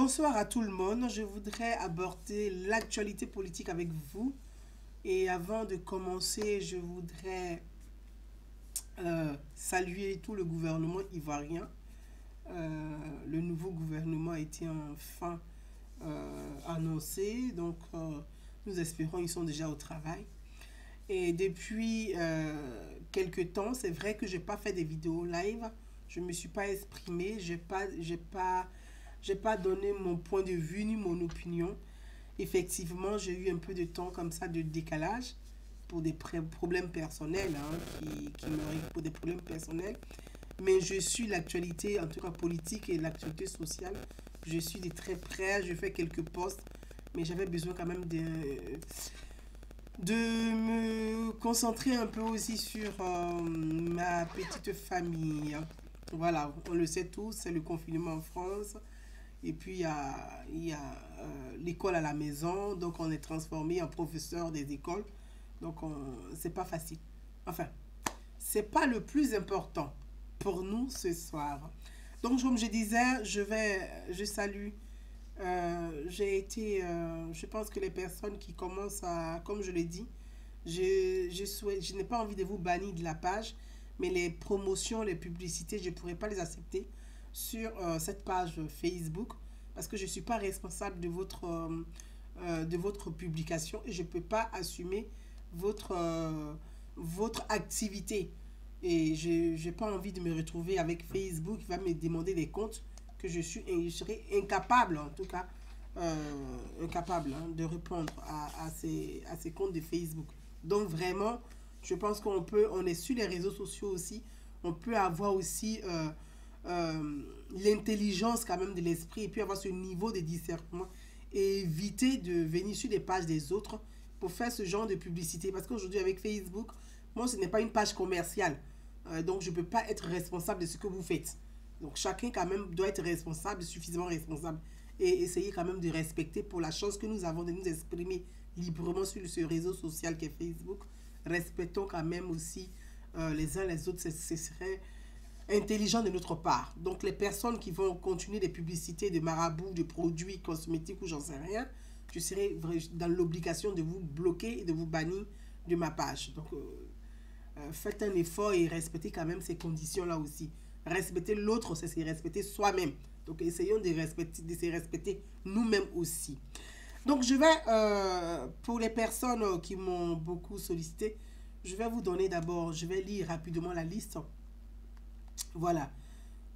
Bonsoir à tout le monde. Je voudrais aborder l'actualité politique avec vous. Et avant de commencer, je voudrais saluer tout le gouvernement ivoirien. Le nouveau gouvernement a été enfin annoncé. Donc, nous espérons qu'ils sont déjà au travail. Et depuis quelques temps, c'est vrai que je n'ai pas fait des vidéos live. Je ne me suis pas exprimé. J'ai pas donné mon point de vue ni mon opinion. Effectivement, j'ai eu un peu de temps comme ça de décalage pour des problèmes personnels, qui m'arrivent pour des problèmes personnels. Mais je suis l'actualité, en tout cas politique et l'actualité sociale. Je suis de très près, je fais quelques posts, mais j'avais besoin quand même de me concentrer un peu aussi sur ma petite famille. Voilà, on le sait tous, c'est le confinement en France. Et puis, il y a l'école à la maison. Donc, on est transformé en professeur des écoles. Donc, c'est pas facile. Enfin, c'est pas le plus important pour nous ce soir. Donc, comme je disais, je salue. Je pense que les personnes qui commencent à, comme je l'ai dit, je n'ai pas envie de vous bannir de la page, mais les promotions, les publicités, je ne pourrais pas les accepter sur cette page Facebook parce que je ne suis pas responsable de votre publication et je ne peux pas assumer votre activité. Et je n'ai pas envie de me retrouver avec Facebook qui va me demander des comptes que je serai incapable, en tout cas, incapable de répondre à ces comptes de Facebook. Donc vraiment, je pense on est sur les réseaux sociaux aussi, on peut avoir aussi l'intelligence quand même de l'esprit et puis avoir ce niveau de discernement et éviter de venir sur les pages des autres pour faire ce genre de publicité. Parce qu'aujourd'hui avec Facebook, moi ce n'est pas une page commerciale. Donc je ne peux pas être responsable de ce que vous faites. Donc chacun quand même doit être responsable, suffisamment responsable. Et essayer quand même de respecter pour la chance que nous avons de nous exprimer librement sur ce réseau social qu'est Facebook. Respectons quand même aussi les uns les autres. Ce serait intelligent de notre part. Donc les personnes qui vont continuer des publicités de marabouts, de produits cosmétiques ou j'en sais rien, je serai dans l'obligation de vous bloquer et de vous bannir de ma page. Donc faites un effort et respectez quand même ces conditions-là aussi. Respecter l'autre, c'est se respecter soi-même. Donc essayons de se respecter nous-mêmes aussi. Donc je vais, pour les personnes qui m'ont beaucoup sollicité, je vais vous donner d'abord, je vais lire rapidement la liste. Voilà.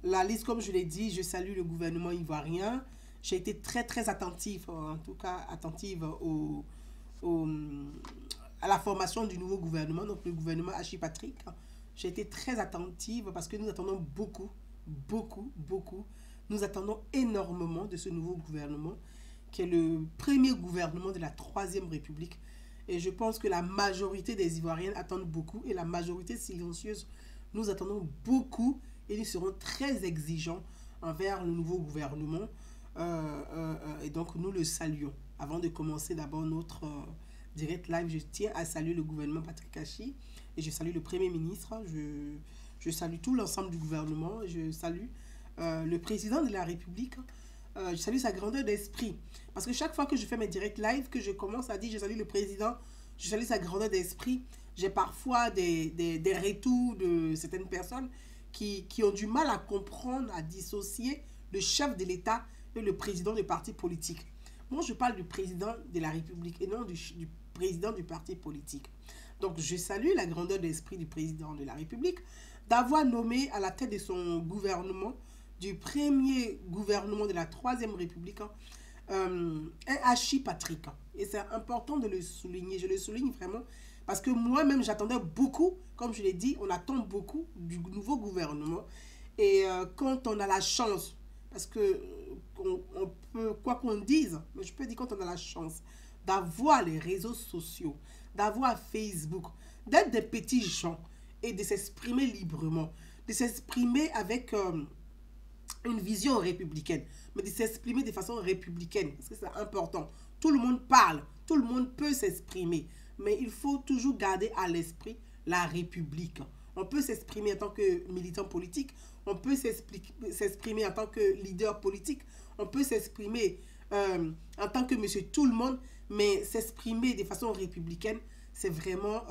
La liste, comme je l'ai dit, je salue le gouvernement ivoirien. J'ai été très très attentive, en tout cas attentive au, à la formation du nouveau gouvernement, donc le gouvernement Hachi Patrick. J'ai été très attentive parce que nous attendons beaucoup, beaucoup, beaucoup. Nous attendons énormément de ce nouveau gouvernement qui est le premier gouvernement de la Troisième République. Et je pense que la majorité des Ivoiriens attendent beaucoup et la majorité silencieuse, nous attendons beaucoup et nous serons très exigeants envers le nouveau gouvernement. Et donc nous le saluons. Avant de commencer d'abord notre direct live, je tiens à saluer le gouvernement Patrick Hachi et je salue le Premier ministre. Je salue tout l'ensemble du gouvernement. Je salue le président de la République. Je salue sa grandeur d'esprit. Parce que chaque fois que je fais mes directs live, que je commence à dire je salue le président, je salue sa grandeur d'esprit, j'ai parfois des retours de certaines personnes qui ont du mal à comprendre, à dissocier le chef de l'État et le président du parti politique. Moi, je parle du président de la République et non du président du parti politique. Donc, je salue la grandeur d'esprit du président de la République d'avoir nommé à la tête de son gouvernement, du premier gouvernement de la Troisième République, un Hachi Patrick. Et c'est important de le souligner. Je le souligne vraiment parce que moi-même, j'attendais beaucoup, comme je l'ai dit, on attend beaucoup du nouveau gouvernement. Et quand on a la chance, parce que on peut, quoi qu'on dise, mais je peux dire quand on a la chance d'avoir les réseaux sociaux, d'avoir Facebook, d'être des petits gens et de s'exprimer librement, de s'exprimer avec une vision républicaine, mais de s'exprimer de façon républicaine, parce que c'est important. Tout le monde parle, tout le monde peut s'exprimer, mais il faut toujours garder à l'esprit la République. On peut s'exprimer en tant que militant politique, on peut s'exprimer en tant que leader politique, on peut s'exprimer en tant que monsieur tout le monde, mais s'exprimer de façon républicaine, c'est vraiment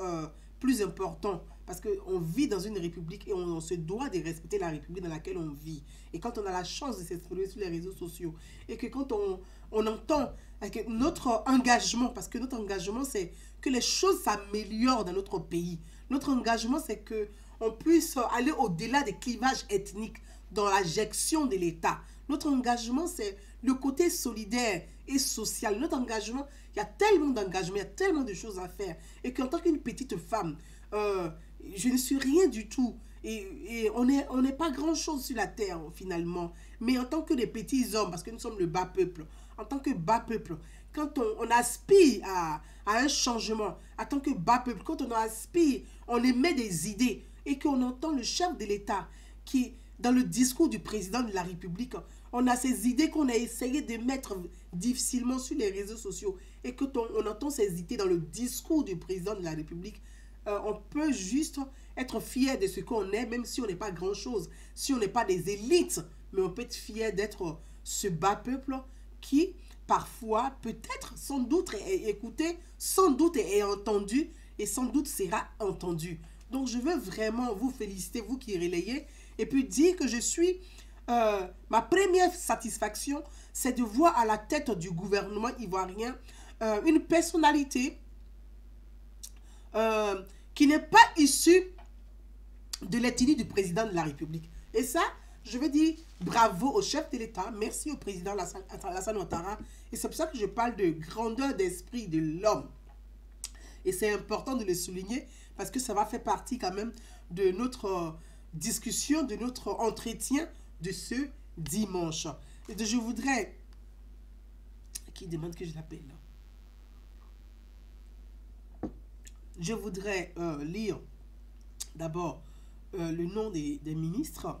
plus important parce qu'on vit dans une république et on se doit de respecter la république dans laquelle on vit. Et quand on a la chance de s'exprimer sur les réseaux sociaux et que quand on entend que notre engagement, parce que notre engagement, c'est que les choses s'améliorent dans notre pays. Notre engagement, c'est qu'on puisse aller au-delà des clivages ethniques dans la gestion de l'État. Notre engagement, c'est le côté solidaire et social. Notre engagement, il y a tellement d'engagement, il y a tellement de choses à faire. Et qu'en tant qu'une petite femme, je ne suis rien du tout. Et on n'est pas grand-chose sur la terre, finalement. Mais en tant que des petits hommes, parce que nous sommes le bas peuple, en tant que bas peuple, quand on aspire à un changement, en tant que bas peuple, quand on aspire, on émet des idées et qu'on entend le chef de l'État qui, dans le discours du président de la République, on a ces idées qu'on a essayé de mettre difficilement sur les réseaux sociaux et que on entend ces idées dans le discours du président de la République, on peut juste être fier de ce qu'on est, même si on n'est pas grand-chose, si on n'est pas des élites, mais on peut être fier d'être ce bas peuple qui, parfois, peut-être, sans doute, est écouté, sans doute est entendu et sans doute sera entendu. Donc, je veux vraiment vous féliciter, vous qui relayez, et puis dire que je suis... ma première satisfaction, c'est de voir à la tête du gouvernement ivoirien une personnalité qui n'est pas issue de l'ethnie du président de la République. Et ça, je veux dire bravo au chef de l'État, merci au président Alassane Ouattara. Et c'est pour ça que je parle de grandeur d'esprit de l'homme. Et c'est important de le souligner parce que ça va faire partie quand même de notre discussion, de notre entretien de ce dimanche. Et je voudrais... Qui demande que je l'appelle là? Je voudrais lire d'abord le nom des ministres.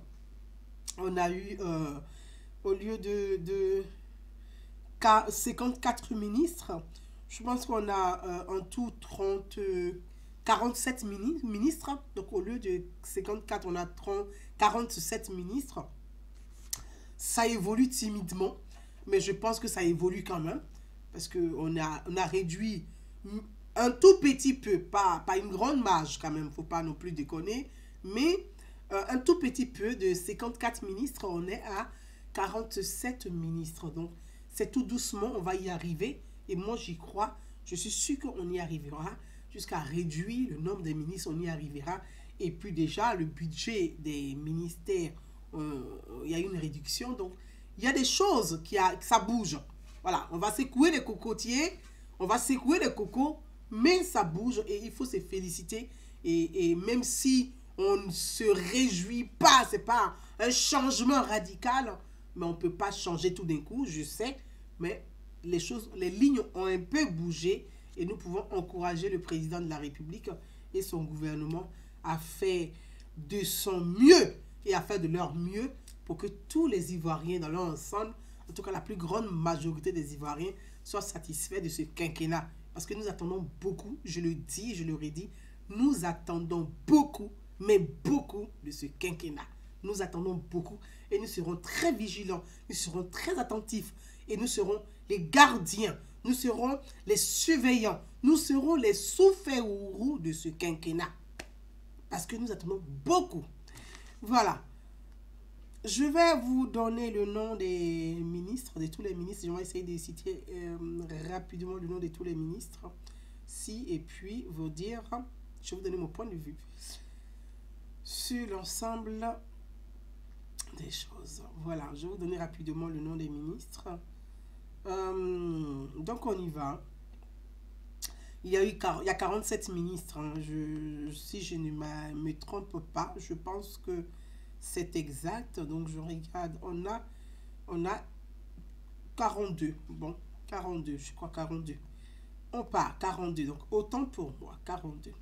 On a eu, au lieu de 54 ministres, je pense qu'on a en tout 47 ministres. Donc au lieu de 54, on a 47 ministres. Ça évolue timidement, mais je pense que ça évolue quand même. Parce qu'on a réduit un tout petit peu, pas une grande marge quand même, il ne faut pas non plus déconner, mais un tout petit peu de 54 ministres, on est à 47 ministres. Donc, c'est tout doucement, on va y arriver. Et moi, j'y crois. Je suis sûr qu'on y arrivera. Jusqu'à réduire le nombre de ministres, on y arrivera. Et puis déjà, le budget des ministères, il y a une réduction. Donc, il y a des choses ça bouge. Voilà, on va secouer les cocotiers, on va secouer les cocos, mais ça bouge et il faut se féliciter. Et même si on ne se réjouit pas, c'est pas un changement radical, mais on ne peut pas changer tout d'un coup, je sais, mais les lignes ont un peu bougé et nous pouvons encourager le président de la République et son gouvernement à faire de son mieux et à faire de leur mieux pour que tous les Ivoiriens dans leur ensemble, en tout cas la plus grande majorité des Ivoiriens, soient satisfaits de ce quinquennat. Parce que nous attendons beaucoup, je le dis, je le redis, nous attendons beaucoup, mais beaucoup de ce quinquennat. Nous attendons beaucoup et nous serons très vigilants, nous serons très attentifs et nous serons les gardiens, nous serons les surveillants, nous serons les sous-férous de ce quinquennat. Parce que nous attendons beaucoup. Voilà. Je vais vous donner le nom des ministres, de tous les ministres. Je vais essayer de citer rapidement le nom de tous les ministres. Et puis vous dire, je vais vous donner mon point de vue sur l'ensemble des choses. Voilà, je vais vous donner rapidement le nom des ministres. Donc on y va. Il y a 47 ministres. Hein. Si je ne me trompe pas, je pense que c'est exact. Donc je regarde. On a 42. Bon, 42. Je crois 42. On part 42. Donc autant pour moi. 42.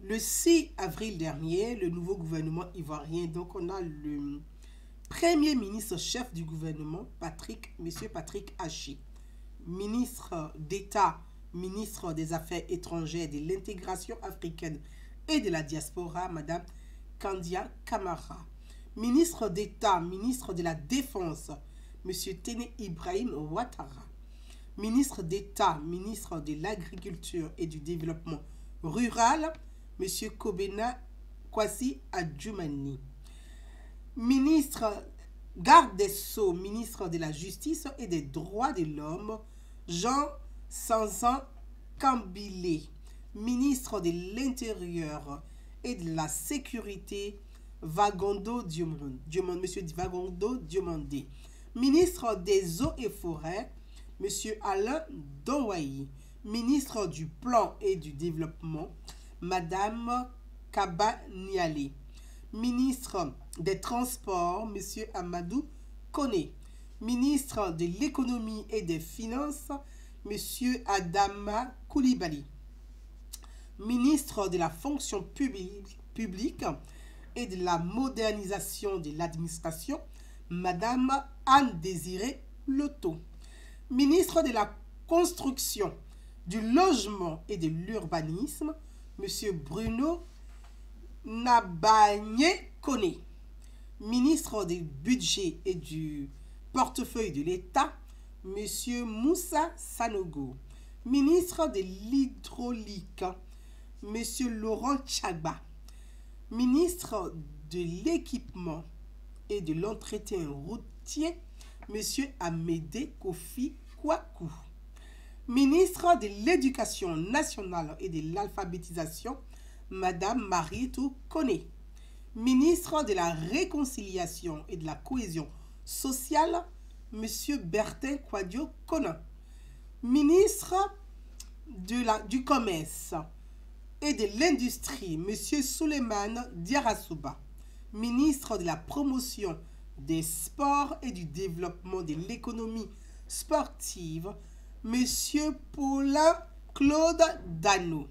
Le 6 avril dernier, le nouveau gouvernement ivoirien, donc on a le premier ministre chef du gouvernement, Monsieur Patrick Hachi, ministre d'État, ministre des Affaires étrangères, de l'intégration africaine et de la diaspora, Madame Kandia Kamara, Ministre d'État, ministre de la Défense, M. Téné Ibrahim Ouattara. Ministre d'État, ministre de l'Agriculture et du Développement rural, M. Kobena Kwasi Adjoumani. Ministre garde des Sceaux, ministre de la Justice et des Droits de l'Homme, Jean Sansan Kambile. Ministre de l'Intérieur et de la Sécurité, Vagondo Diomande, M. Vagondo Diomande. Ministre des Eaux et Forêts, M. Alain Donwayi. Ministre du Plan et du Développement, Madame Kaba Niale. Ministre des Transports, M. Amadou Kone. Ministre de l'Économie et des Finances, M. Adama Koulibaly. Ministre de la Fonction publique et de la Modernisation de l'Administration, Madame Anne-Désirée Loto. Ministre de la Construction, du Logement et de l'Urbanisme, M. Bruno Nabagné Kone. Ministre du Budget et du Portefeuille de l'État, M. Moussa Sanogo. Ministre de l'Hydraulique, M. Laurent Tchagba. Ministre de l'Équipement et de l'Entretien routier, M. Amédée Kofi Kouakou. Ministre de l'Éducation nationale et de l'Alphabétisation, Madame Marietou Kone. Ministre de la Réconciliation et de la Cohésion sociale, M. Bertin Kouadio Kona. Ministre du Commerce et de l'Industrie, M. Souleymane Diarasouba. Ministre de la Promotion des Sports et du Développement de l'économie sportive, M. Paulin Claude Dano.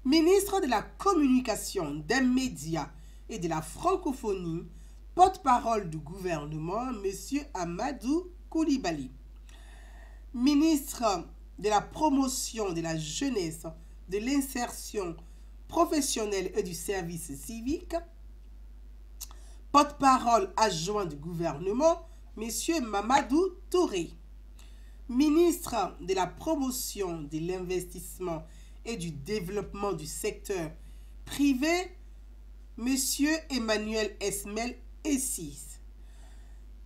Ministre de la Communication, des Médias et de la Francophonie, porte-parole du gouvernement, M. Amadou Koulibaly. Ministre de la Promotion de la Jeunesse, de l'Insertion professionnelle et du Service civique, porte-parole adjoint du gouvernement, M. Mamadou Touré. Ministre de la Promotion de l'Investissement et du Développement du secteur privé, M. Emmanuel Esmel Essis.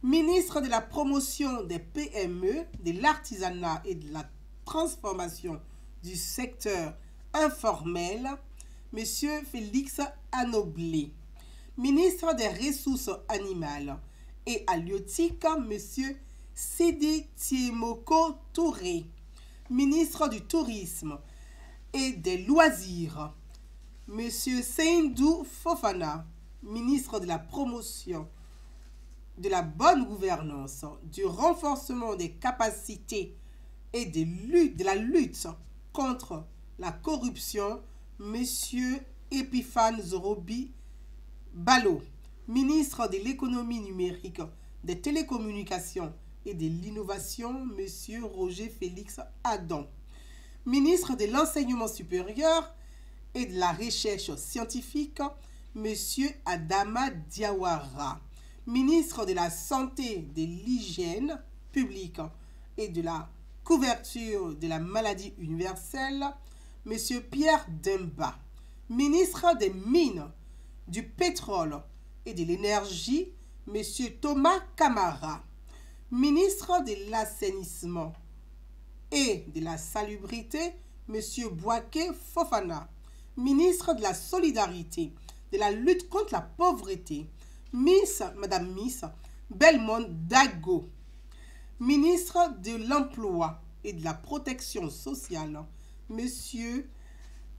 Ministre de la Promotion des PME, de l'Artisanat et de la Transformation du secteur informel, M. Félix Anoblé. Ministre des Ressources animales et halieutiques, M. Sidi Tiemoko Touré. Ministre du Tourisme et des Loisirs, M. Seindou Fofana. Ministre de la Promotion de la bonne gouvernance, du renforcement des capacités et de la lutte contre la corruption, M. Epiphane Zorobi Balo. Ministre de l'économie numérique, des télécommunications et de l'innovation, M. Roger Félix Adam. Ministre de l'enseignement supérieur et de la recherche scientifique, M. Adama Diawara. Ministre de la Santé, de l'Hygiène publique et de la couverture de la maladie universelle, M. Pierre Demba. Ministre des Mines, du Pétrole et de l'Énergie, M. Thomas Camara. Ministre de l'Assainissement et de la Salubrité, M. Bouaké Fofana. Ministre de la Solidarité, de la lutte contre la pauvreté, Madame Miss Belmont Dago. Ministre de l'Emploi et de la Protection sociale, M.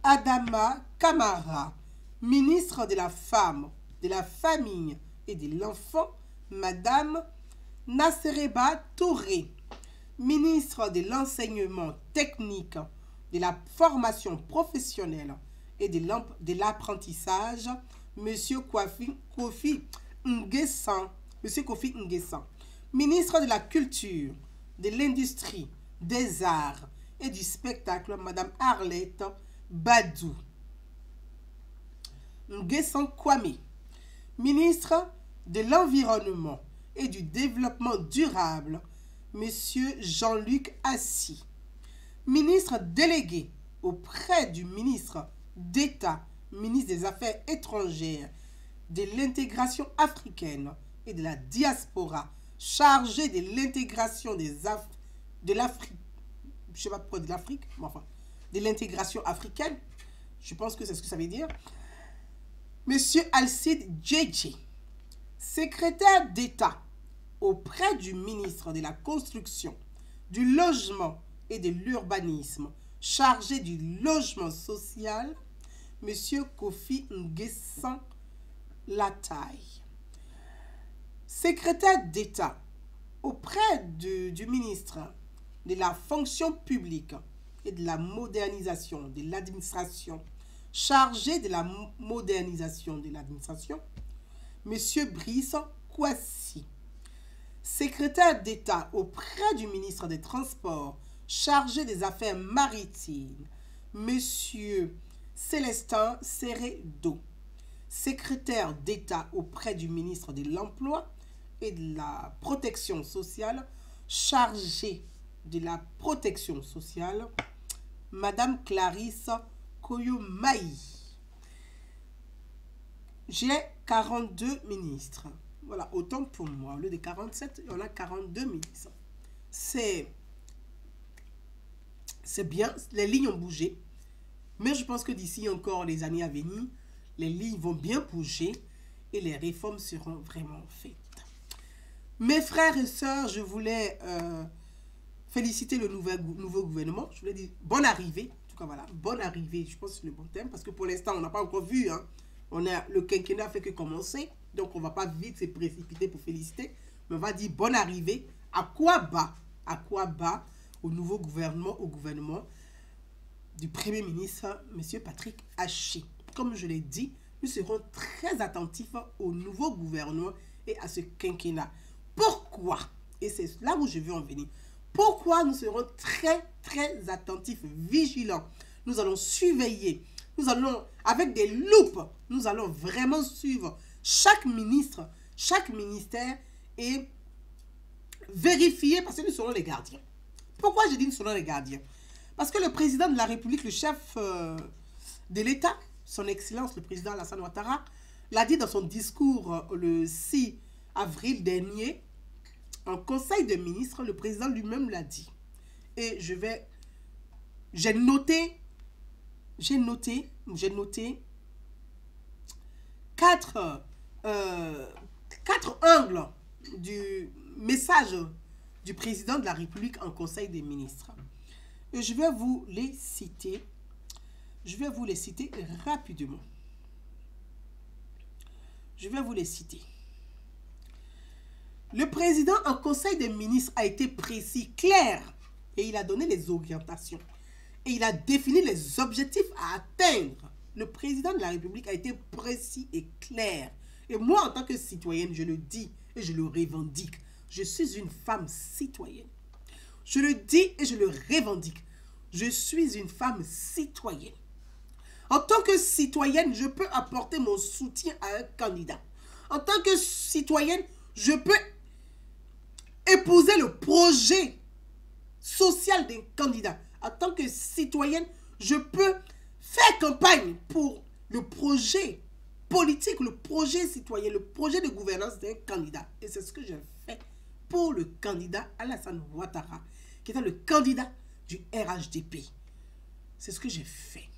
Adama Kamara. Ministre de la Femme, de la Famille et de l'Enfant, Madame Nassereba Touré. Ministre de l'Enseignement technique, de la formation professionnelle et de l'apprentissage, M. Kofi Nguessan. Ministre de la Culture, de l'Industrie, des Arts et du Spectacle, Madame Arlette Badou. Nguessan Kwame. Ministre de l'Environnement et du Développement durable, M. Jean-Luc Assy, ministre délégué auprès du ministre d'État, ministre des Affaires étrangères, de l'intégration africaine et de la diaspora, chargé de l'intégration de l'Afrique, je ne sais pas pourquoi de l'Afrique, mais enfin, de l'intégration africaine, je pense que c'est ce que ça veut dire, Monsieur Alcide Djedje, secrétaire d'État auprès du ministre de la Construction, du Logement et de l'Urbanisme, chargé du logement social, Monsieur Kofi Nguessan Lataille, secrétaire d'État auprès du ministre de la Fonction publique et de la modernisation de l'administration, chargé de la modernisation de l'administration, M. Brice Kouassi, secrétaire d'État auprès du ministre des Transports, chargé des Affaires maritimes, M. Célestin Serredo, secrétaire d'État auprès du ministre de l'Emploi et de la Protection sociale, chargé de la Protection sociale, Madame Clarisse Koyomaï. J'ai 42 ministres. Voilà, autant pour moi. Au lieu de 47, on a 42 ministres. C'est bien, les lignes ont bougé. Mais je pense que d'ici encore les années à venir, les lignes vont bien bouger et les réformes seront vraiment faites. Mes frères et sœurs, je voulais féliciter le nouveau gouvernement. Je voulais dire bonne arrivée. En tout cas, voilà, bonne arrivée. Je pense que c'est le bon thème parce que pour l'instant, on n'a pas encore vu. Hein. Le quinquennat fait que commencer. Donc, on ne va pas vite se précipiter pour féliciter. Mais on va dire bonne arrivée. À quoi bas au nouveau gouvernement, au gouvernement du Premier ministre, M. Patrick Haché. Comme je l'ai dit, nous serons très attentifs au nouveau gouvernement et à ce quinquennat. Pourquoi? Et c'est là où je veux en venir. Pourquoi nous serons très, très attentifs, vigilants? Nous allons surveiller. Nous allons, avec des loupes, nous allons vraiment suivre chaque ministre, chaque ministère et vérifier, parce que nous serons les gardiens. Pourquoi je dis nous serons les gardiens? Parce que le président de la République, le chef de l'État, son Excellence, le président Alassane Ouattara, l'a dit dans son discours le 6 avril dernier, en conseil de ministres, le président lui-même l'a dit. Et j'ai noté 4 angles du message du président de la République en conseil des ministres. Et je vais vous les citer. Je vais vous les citer rapidement. Je vais vous les citer. Le président en conseil des ministres a été précis, clair, et il a donné les orientations. Et il a défini les objectifs à atteindre. Le président de la République a été précis et clair. Et moi, en tant que citoyenne, je le dis et je le revendique. Je suis une femme citoyenne. Je le dis et je le revendique. Je suis une femme citoyenne. En tant que citoyenne, je peux apporter mon soutien à un candidat. En tant que citoyenne, je peux épouser le projet social d'un candidat. En tant que citoyenne, je peux faire campagne pour le projet politique, le projet citoyen, le projet de gouvernance d'un candidat. Et c'est ce que j'ai fait pour le candidat Alassane Ouattara, qui était le candidat du RHDP. C'est ce que j'ai fait.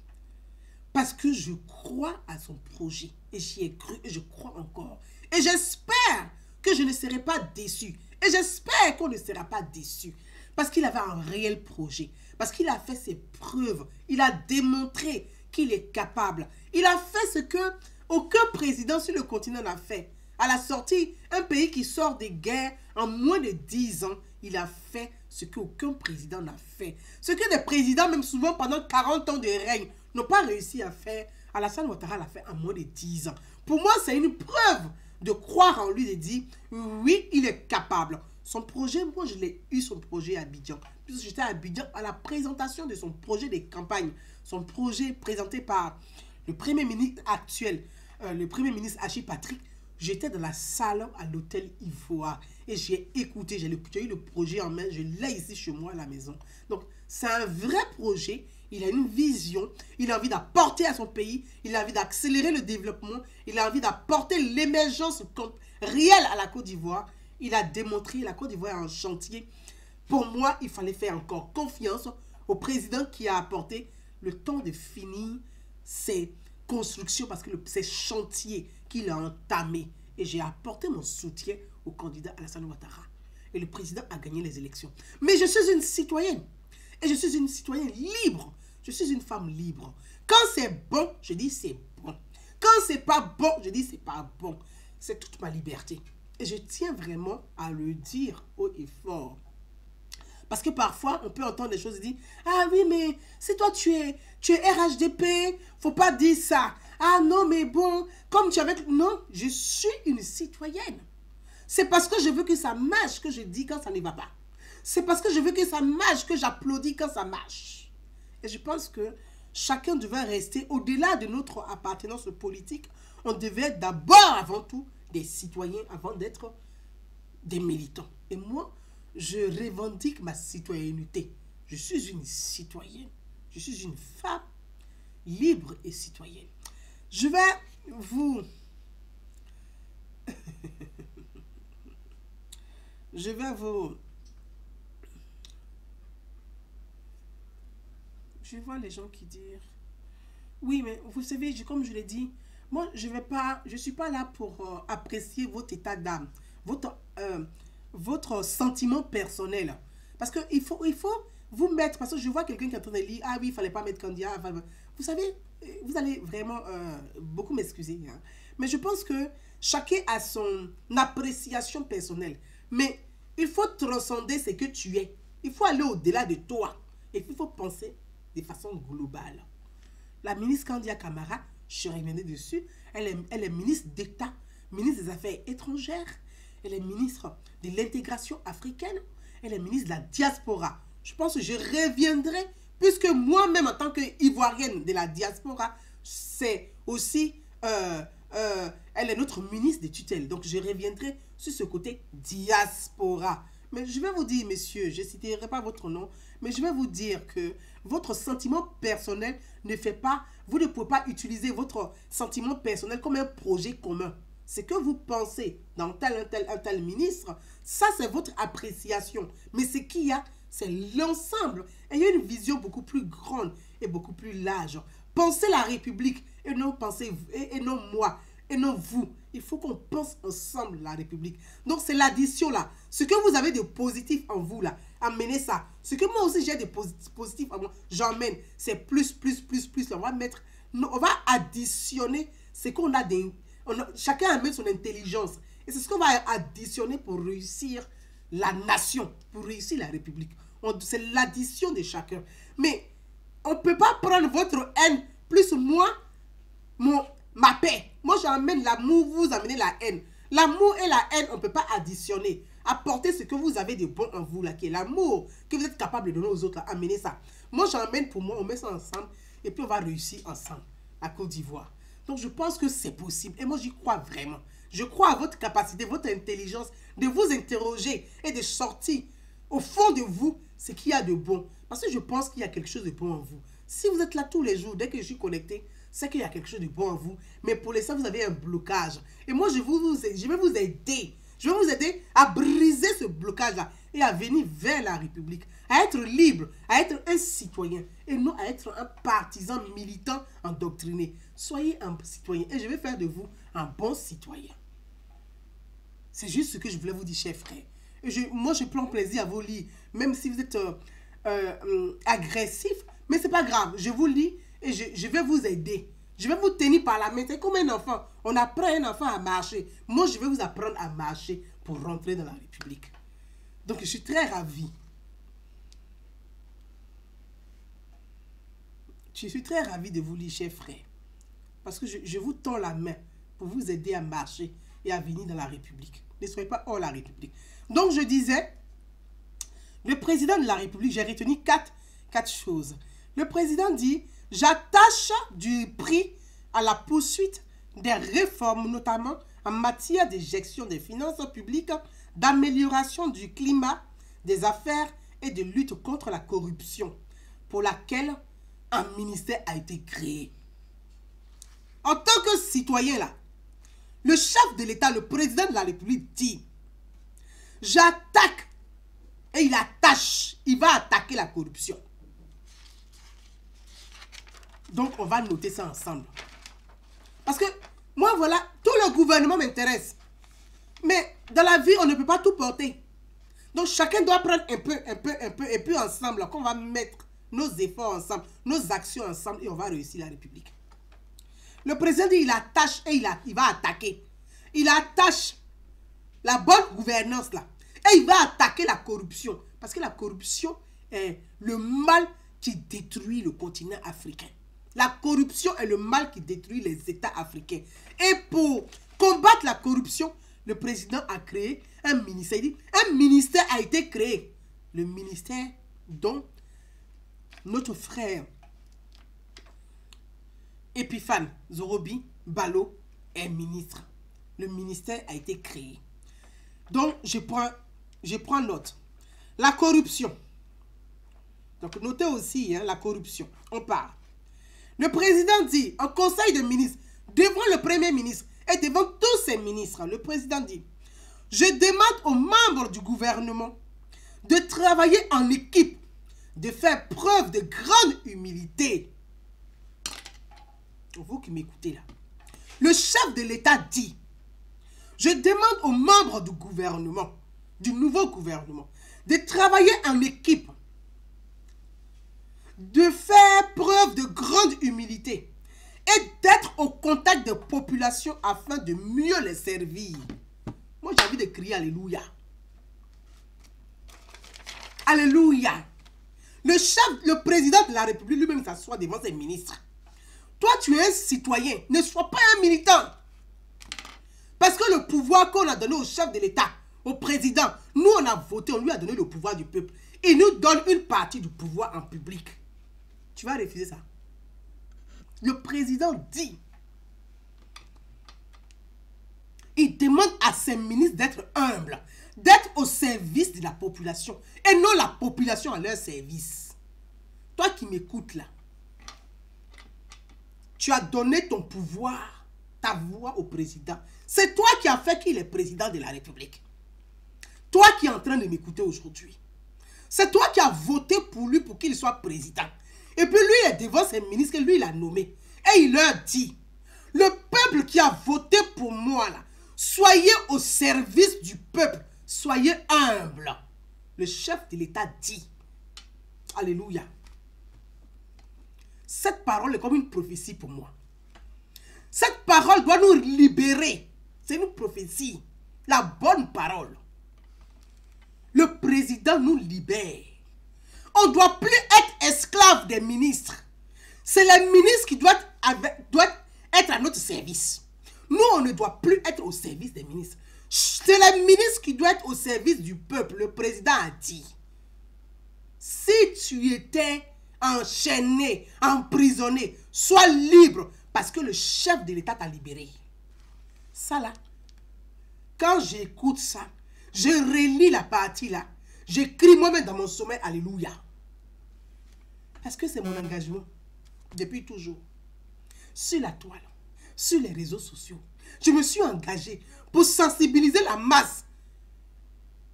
Parce que je crois à son projet. Et j'y ai cru et je crois encore. Et j'espère que je ne serai pas déçu. Et j'espère qu'on ne sera pas déçu. Parce qu'il avait un réel projet. Parce qu'il a fait ses preuves. Il a démontré qu'il est capable. Il a fait ce que aucun président sur le continent n'a fait. À la sortie, un pays qui sort des guerres en moins de 10 ans, il a fait ce qu'aucun président n'a fait. Ce que des présidents, même souvent pendant 40 ans de règne, n'ont pas réussi à faire. Alassane Ouattara l'a fait en moins de 10 ans. Pour moi, c'est une preuve de croire en lui, de dire, oui, il est capable. Son projet, moi, je l'ai eu, son projet à Abidjan. Puisque j'étais à Abidjan à la présentation de son projet de campagne. Son projet présenté par le Premier ministre actuel, le Premier ministre Hachi Patrick. J'étais dans la salle à l'hôtel Ivoire et j'ai écouté, j'ai eu le projet en main, je l'ai ici chez moi à la maison. Donc, c'est un vrai projet, il a une vision, il a envie d'apporter à son pays, il a envie d'accélérer le développement, il a envie d'apporter l'émergence réelle à la Côte d'Ivoire. Il a démontré, la Côte d'Ivoire est en chantier. Pour moi, il fallait faire encore confiance au président qui a apporté le temps de finir ses constructions parce que ces chantiers qu'il a entamés. Et j'ai apporté mon soutien au candidat Alassane Ouattara. Et le président a gagné les élections. Mais je suis une citoyenne. Et je suis une citoyenne libre. Je suis une femme libre. Quand c'est bon, je dis c'est bon. Quand c'est pas bon, je dis c'est pas bon. C'est toute ma liberté. Et je tiens vraiment à le dire haut et fort. Parce que parfois, on peut entendre des choses et dire « Ah oui, mais c'est toi, tu es RHDP, faut pas dire ça. Ah non, mais bon, comme tu avais... » Non, je suis une citoyenne. C'est parce que je veux que ça marche que je dis quand ça ne va pas. C'est parce que je veux que ça marche que j'applaudis quand ça marche. Et je pense que chacun devait rester au-delà de notre appartenance politique. On devait être d'abord, avant tout, des citoyens avant d'être des militants. Et moi, je revendique ma citoyenneté. Je suis une citoyenne. Je suis une femme libre et citoyenne. Je vais vous... Je vois les gens qui disent... Oui, mais vous savez, comme je l'ai dit, moi, je ne suis pas là pour apprécier votre état d'âme, votre sentiment personnel. Parce qu'il faut vous mettre, parce que je vois quelqu'un qui est en train de lire, ah oui, il ne fallait pas mettre candidat. Vous savez, vous allez vraiment beaucoup m'excuser. Hein. Mais je pense que chacun a son appréciation personnelle. Mais il faut transcender ce que tu es. Il faut aller au-delà de toi. Et il faut penser de façon globale. La ministre Kandia Camara, je reviendrai dessus, elle est ministre d'État, ministre des Affaires étrangères, elle est ministre de l'intégration africaine, elle est ministre de la diaspora. Je pense que je reviendrai, puisque moi-même en tant qu'Ivoirienne de la diaspora, c'est aussi, elle est notre ministre de tutelle. Donc je reviendrai sur ce côté diaspora. Mais je vais vous dire, messieurs, je ne citerai pas votre nom, mais je vais vous dire que votre sentiment personnel ne fait pas, vous ne pouvez pas utiliser votre sentiment personnel comme un projet commun. Ce que vous pensez dans un tel ministre, ça c'est votre appréciation. Mais ce qu'il y a, c'est l'ensemble. Et il y a une vision beaucoup plus grande et beaucoup plus large. Pensez la République et non moi. Et non vous. Il faut qu'on pense ensemble la République. Donc c'est l'addition là. Ce que vous avez de positif en vous là, amenez ça. Ce que moi aussi j'ai de positif en moi, j'emmène. C'est plus. On va additionner ce qu'on a chacun amène son intelligence. Et c'est ce qu'on va additionner pour réussir la nation, pour réussir la République. C'est l'addition de chacun. Mais on ne peut pas prendre votre haine plus moi, ma paix. Moi, j'amène l'amour, vous amenez la haine. L'amour et la haine, on ne peut pas additionner. Apportez ce que vous avez de bon en vous, là, qui est l'amour, que vous êtes capable de donner aux autres, là, amenez ça. Moi, j'emmène pour moi, on met ça ensemble, et puis on va réussir ensemble, à Côte d'Ivoire. Donc, je pense que c'est possible, et moi, j'y crois vraiment. Je crois à votre capacité, votre intelligence, de vous interroger et de sortir au fond de vous ce qu'il y a de bon. Parce que je pense qu'il y a quelque chose de bon en vous. Si vous êtes là tous les jours, dès que je suis connecté, c'est qu'il y a quelque chose de bon en vous. Mais pour l'instant, vous avez un blocage. Et moi, je vais vous aider. Je vais vous aider à briser ce blocage-là et à venir vers la République, à être libre, à être un citoyen et non à être un partisan militant endoctriné. Soyez un citoyen et je vais faire de vous un bon citoyen. C'est juste ce que je voulais vous dire, chers frères. Et moi, je prends plaisir à vous lire, même si vous êtes agressif, mais c'est pas grave. Je vous lis et je vais vous aider. Je vais vous tenir par la main. C'est comme un enfant. On apprend un enfant à marcher. Moi, je vais vous apprendre à marcher pour rentrer dans la République. Donc, je suis très ravie. Je suis très ravie de vous lire, chers frères. Parce que je vous tends la main pour vous aider à marcher et à venir dans la République. Ne soyez pas hors la République. Donc, je disais, le président de la République, j'ai retenu quatre choses. Le président dit, j'attache du prix à la poursuite des réformes, notamment en matière de gestion des finances publiques, d'amélioration du climat des affaires et de lutte contre la corruption, pour laquelle un ministère a été créé. En tant que citoyen, là, le chef de l'État, le président de la République dit, j'attaque et il va attaquer la corruption. Donc, on va noter ça ensemble. Parce que, moi, voilà, tout le gouvernement m'intéresse. Mais, dans la vie, on ne peut pas tout porter. Donc, chacun doit prendre un peu, et puis ensemble, qu'on va mettre nos efforts ensemble, nos actions ensemble, et on va réussir la République. Le président dit, il attache et il va attaquer. Il attache la bonne gouvernance, là. Et il va attaquer la corruption. Parce que la corruption est le mal qui détruit le continent africain. La corruption est le mal qui détruit les États africains. Et pour combattre la corruption, le président a créé un ministère. Il dit, un ministère a été créé. Le ministère dont notre frère Epiphane Zorobi Balo est ministre. Le ministère a été créé. Donc, je prends note. La corruption. Donc, notez aussi la corruption. On parle. Le président dit, en conseil de ministres, devant le premier ministre et devant tous ses ministres, le président dit, je demande aux membres du gouvernement de travailler en équipe, de faire preuve de grande humilité. Vous qui m'écoutez là. Le chef de l'État dit, je demande aux membres du gouvernement, du nouveau gouvernement, de travailler en équipe, de faire preuve de grande humilité et d'être au contact des populations afin de mieux les servir. Moi, j'ai envie de crier Alléluia. Alléluia. Le président de la République lui-même s'assoit devant ses ministres. Toi, tu es un citoyen. Ne sois pas un militant. Parce que le pouvoir qu'on a donné au chef de l'État, au président, nous, on a voté, on lui a donné le pouvoir du peuple. Il nous donne une partie du pouvoir en public. Tu vas refuser ça. Le président dit, il demande à ses ministres d'être humbles, d'être au service de la population et non la population à leur service. Toi qui m'écoutes là, tu as donné ton pouvoir, ta voix au président. C'est toi qui as fait qu'il est président de la République. Toi qui es en train de m'écouter aujourd'hui. C'est toi qui as voté pour lui pour qu'il soit président. Et puis lui, il est devant ses ministres que lui, il a nommé. Et il leur dit, le peuple qui a voté pour moi là, soyez au service du peuple. Soyez humble. Le chef de l'État dit, alléluia. Cette parole est comme une prophétie pour moi. Cette parole doit nous libérer. C'est une prophétie. La bonne parole. Le président nous libère. On ne doit plus être esclave des ministres. C'est les ministres qui doivent être à notre service. Nous, on ne doit plus être au service des ministres. C'est les ministres qui doivent être au service du peuple. Le président a dit, si tu étais enchaîné, emprisonné, sois libre parce que le chef de l'État t'a libéré. Ça là, quand j'écoute ça, je relis la partie là, j'écris moi-même dans mon sommeil, alléluia. Parce que c'est mon engagement depuis toujours. Sur la toile, sur les réseaux sociaux, je me suis engagé pour sensibiliser la masse.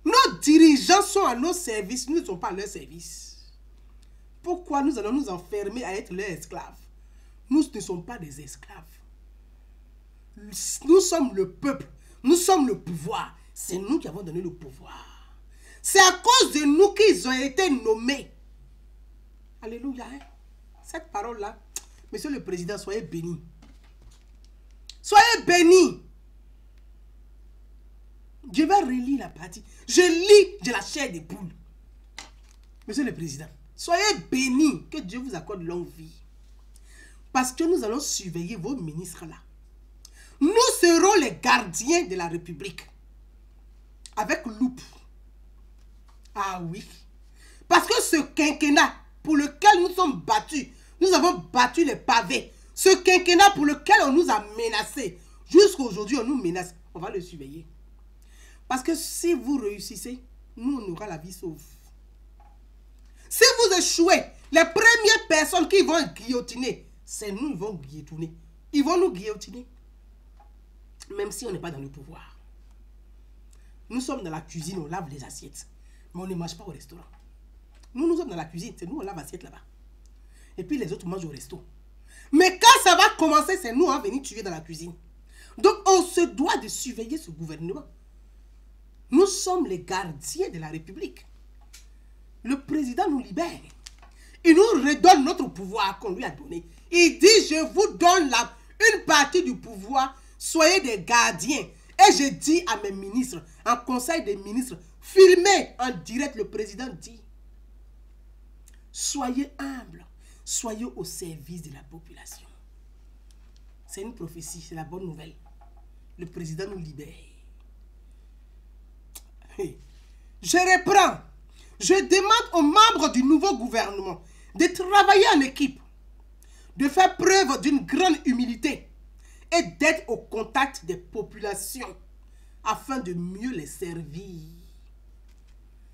Nos dirigeants sont à nos services, nous ne sommes pas à leur service. Pourquoi nous allons nous enfermer à être leurs esclaves? Nous ne sommes pas des esclaves. Nous sommes le peuple, nous sommes le pouvoir. C'est nous qui avons donné le pouvoir. C'est à cause de nous qu'ils ont été nommés. Alléluia. Hein? Cette parole-là, monsieur le président, soyez bénis. Soyez bénis. Je vais relire la partie. Je lis de la chair des poules. Monsieur le président, soyez bénis. Que Dieu vous accorde longue vie. Parce que nous allons surveiller vos ministres là. Nous serons les gardiens de la République. Avec loupe. Ah oui. Parce que ce quinquennat pour lequel nous sommes battus, nous avons battu les pavés. Ce quinquennat pour lequel on nous a menacés, Jusqu'à aujourd'hui, on nous menace. On va le surveiller. Parce que si vous réussissez, nous, on aura la vie sauve. Si vous échouez, les premières personnes qui vont guillotiner, c'est nous, ils vont guillotiner. Ils vont nous guillotiner. Même si on n'est pas dans le pouvoir. Nous sommes dans la cuisine, on lave les assiettes. Mais on ne mange pas au restaurant. Nous sommes dans la cuisine, c'est nous, on lave l'assiette là-bas. Et puis les autres mangent au resto. Mais quand ça va commencer, c'est nous, on va venir tuer dans la cuisine. Donc, on se doit de surveiller ce gouvernement. Nous sommes les gardiens de la République. Le président nous libère. Il nous redonne notre pouvoir qu'on lui a donné. Il dit, je vous donne une partie du pouvoir. Soyez des gardiens. Et je dis à mes ministres, en conseil des ministres, filmez en direct, le président dit, soyez humbles, soyez au service de la population. C'est une prophétie, c'est la bonne nouvelle. Le président nous libère. Je reprends. Je demande aux membres du nouveau gouvernement de travailler en équipe, de faire preuve d'une grande humilité et d'être au contact des populations afin de mieux les servir.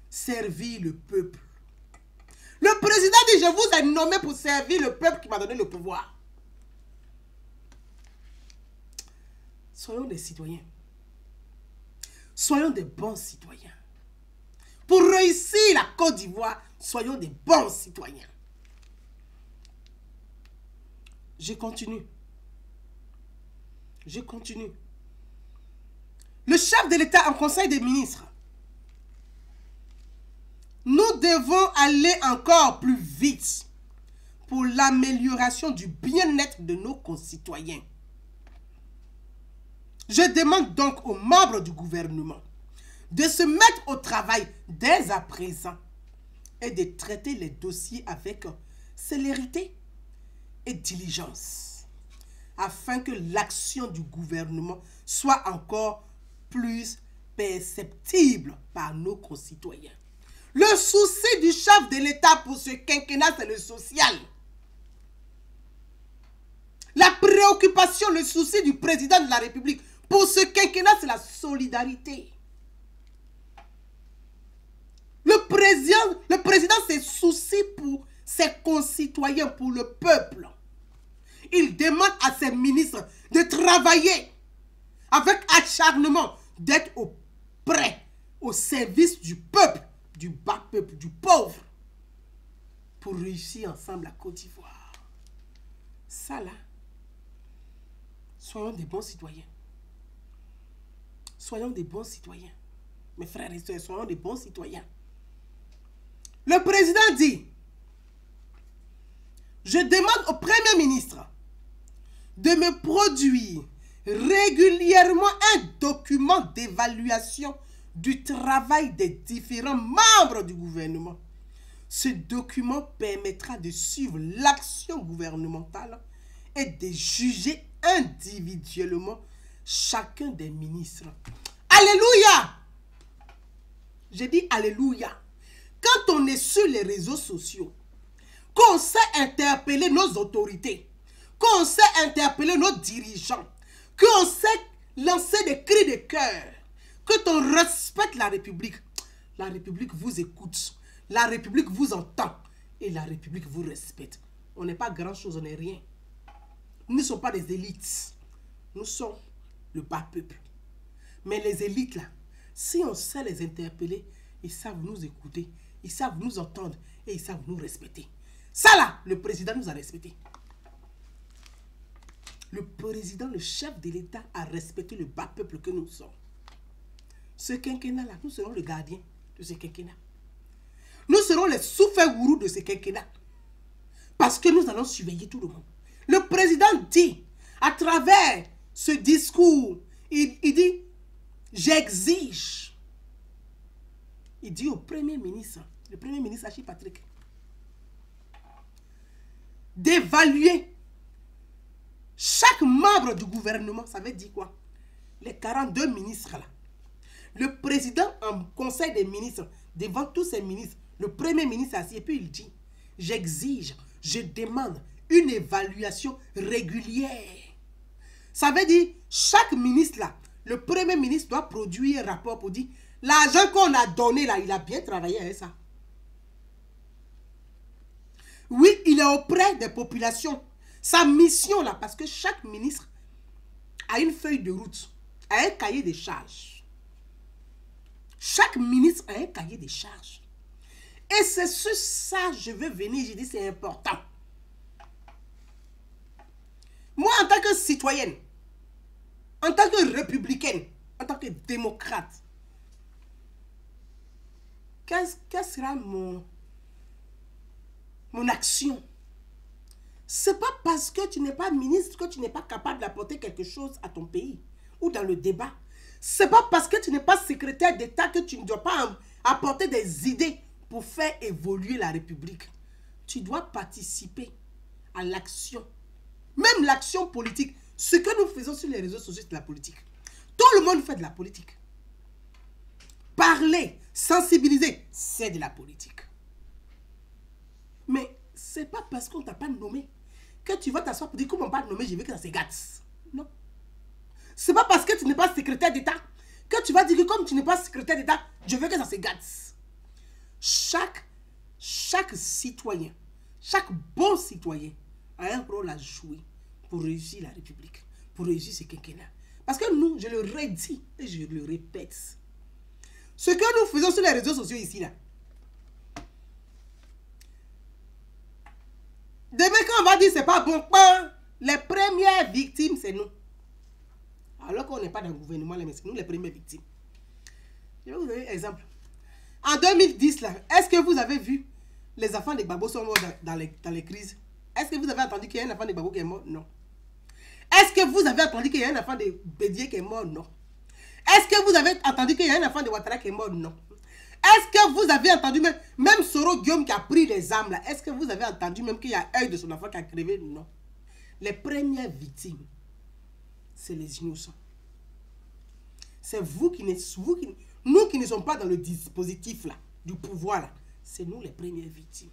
Servir le peuple. Le président dit, je vous ai nommé pour servir le peuple qui m'a donné le pouvoir. Soyons des citoyens. Soyons des bons citoyens. Pour réussir la Côte d'Ivoire, soyons des bons citoyens. Je continue. Je continue. Le chef de l'État en conseil des ministres. Nous devons aller encore plus vite pour l'amélioration du bien-être de nos concitoyens. Je demande donc aux membres du gouvernement de se mettre au travail dès à présent et de traiter les dossiers avec célérité et diligence afin que l'action du gouvernement soit encore plus perceptible par nos concitoyens. Le souci du chef de l'État pour ce quinquennat, c'est le social. La préoccupation, le souci du président de la République pour ce quinquennat, c'est la solidarité. Le président se soucie pour ses concitoyens, pour le peuple. Il demande à ses ministres de travailler avec acharnement, d'être prêt au service du peuple, du bas peuple, du pauvre, pour réussir ensemble la Côte d'Ivoire. Ça là, soyons des bons citoyens. Soyons des bons citoyens. Mes frères et sœurs, soyons des bons citoyens. Le président dit, je demande au Premier ministre de me produire régulièrement un document d'évaluation du travail des différents membres du gouvernement. Ce document permettra de suivre l'action gouvernementale et de juger individuellement chacun des ministres. Alléluia! J'ai dit Alléluia. Quand on est sur les réseaux sociaux, qu'on sait interpeller nos autorités, qu'on sait interpeller nos dirigeants, qu'on sait lancer des cris de cœur, que on respecte la République vous écoute, la République vous entend et la République vous respecte. On n'est pas grand-chose, on n'est rien. Nous ne sommes pas des élites. Nous sommes le bas peuple. Mais les élites là, si on sait les interpeller, ils savent nous écouter, ils savent nous entendre et ils savent nous respecter. Ça là, le président nous a respectés. Le président, le chef de l'État a respecté le bas peuple que nous sommes. Ce quinquennat-là, nous serons le gardien de ce quinquennat. Nous serons les souffles-gourous de ce quinquennat. Parce que nous allons surveiller tout le monde. Le président dit, à travers ce discours, il dit, j'exige. Il dit au Premier ministre, le Premier ministre Achille Patrick, d'évaluer chaque membre du gouvernement. Ça veut dire quoi? Les 42 ministres là. Le président en conseil des ministres, devant tous ces ministres, le Premier ministre assis, et puis il dit, j'exige, je demande une évaluation régulière. Ça veut dire, Chaque ministre là, le premier ministre doit produire un rapport pour dire l'argent qu'on a donné là, il a bien travaillé avec ça. Oui, il est auprès des populations. Sa mission là, parce que chaque ministre a une feuille de route, a un cahier de charges. Chaque ministre a un cahier de charges. Et c'est sur ça que je veux venir, je dis c'est important. Moi, en tant que citoyenne, en tant que républicaine, en tant que démocrate, quelle sera mon action? C'est pas parce que tu n'es pas ministre que tu n'es pas capable d'apporter quelque chose à ton pays ou dans le débat. C'est pas parce que tu n'es pas secrétaire d'État que tu ne dois pas apporter des idées pour faire évoluer la République. Tu dois participer à l'action. Même l'action politique. Ce que nous faisons sur les réseaux sociaux, c'est de la politique. Tout le monde fait de la politique. Parler, sensibiliser, c'est de la politique. Mais c'est pas parce qu'on ne t'a pas nommé que tu vas t'asseoir pour dire comment pas nommer, je veux que ça se gâte. Non. C'est pas parce que tu n'es pas secrétaire d'État que tu vas dire que comme tu n'es pas secrétaire d'État, je veux que ça se gâte. Chaque citoyen, chaque bon citoyen a un rôle à jouer pour réussir la République, pour réussir ce quinquennat. Parce que nous, je le redis et je le répète, ce que nous faisons sur les réseaux sociaux ici, là, demain quand on va dire c'est pas bon, les premières victimes, c'est nous. Alors qu'on n'est pas dans le gouvernement, mais c'est nous les premières victimes. Je vais vous donner un exemple. En 2010, là, est-ce que vous avez vu les enfants des Gbagbo sont morts dans les crises? Est-ce que vous avez entendu qu'il y a un enfant de Gbagbo qui est mort? Non. Est-ce que vous avez entendu qu'il y a un enfant de Bédié qui est mort? Non. Est-ce que vous avez entendu qu'il y a un enfant de Ouattara qui est mort? Non. Est-ce que vous avez entendu même Soro Guillaume qui a pris les armes là? Est-ce que vous avez entendu même qu'il y a un de son enfant qui a crevé? Non. Les premières victimes, c'est les innocents. C'est nous qui ne sommes pas dans le dispositif là, du pouvoir là. C'est nous les premières victimes.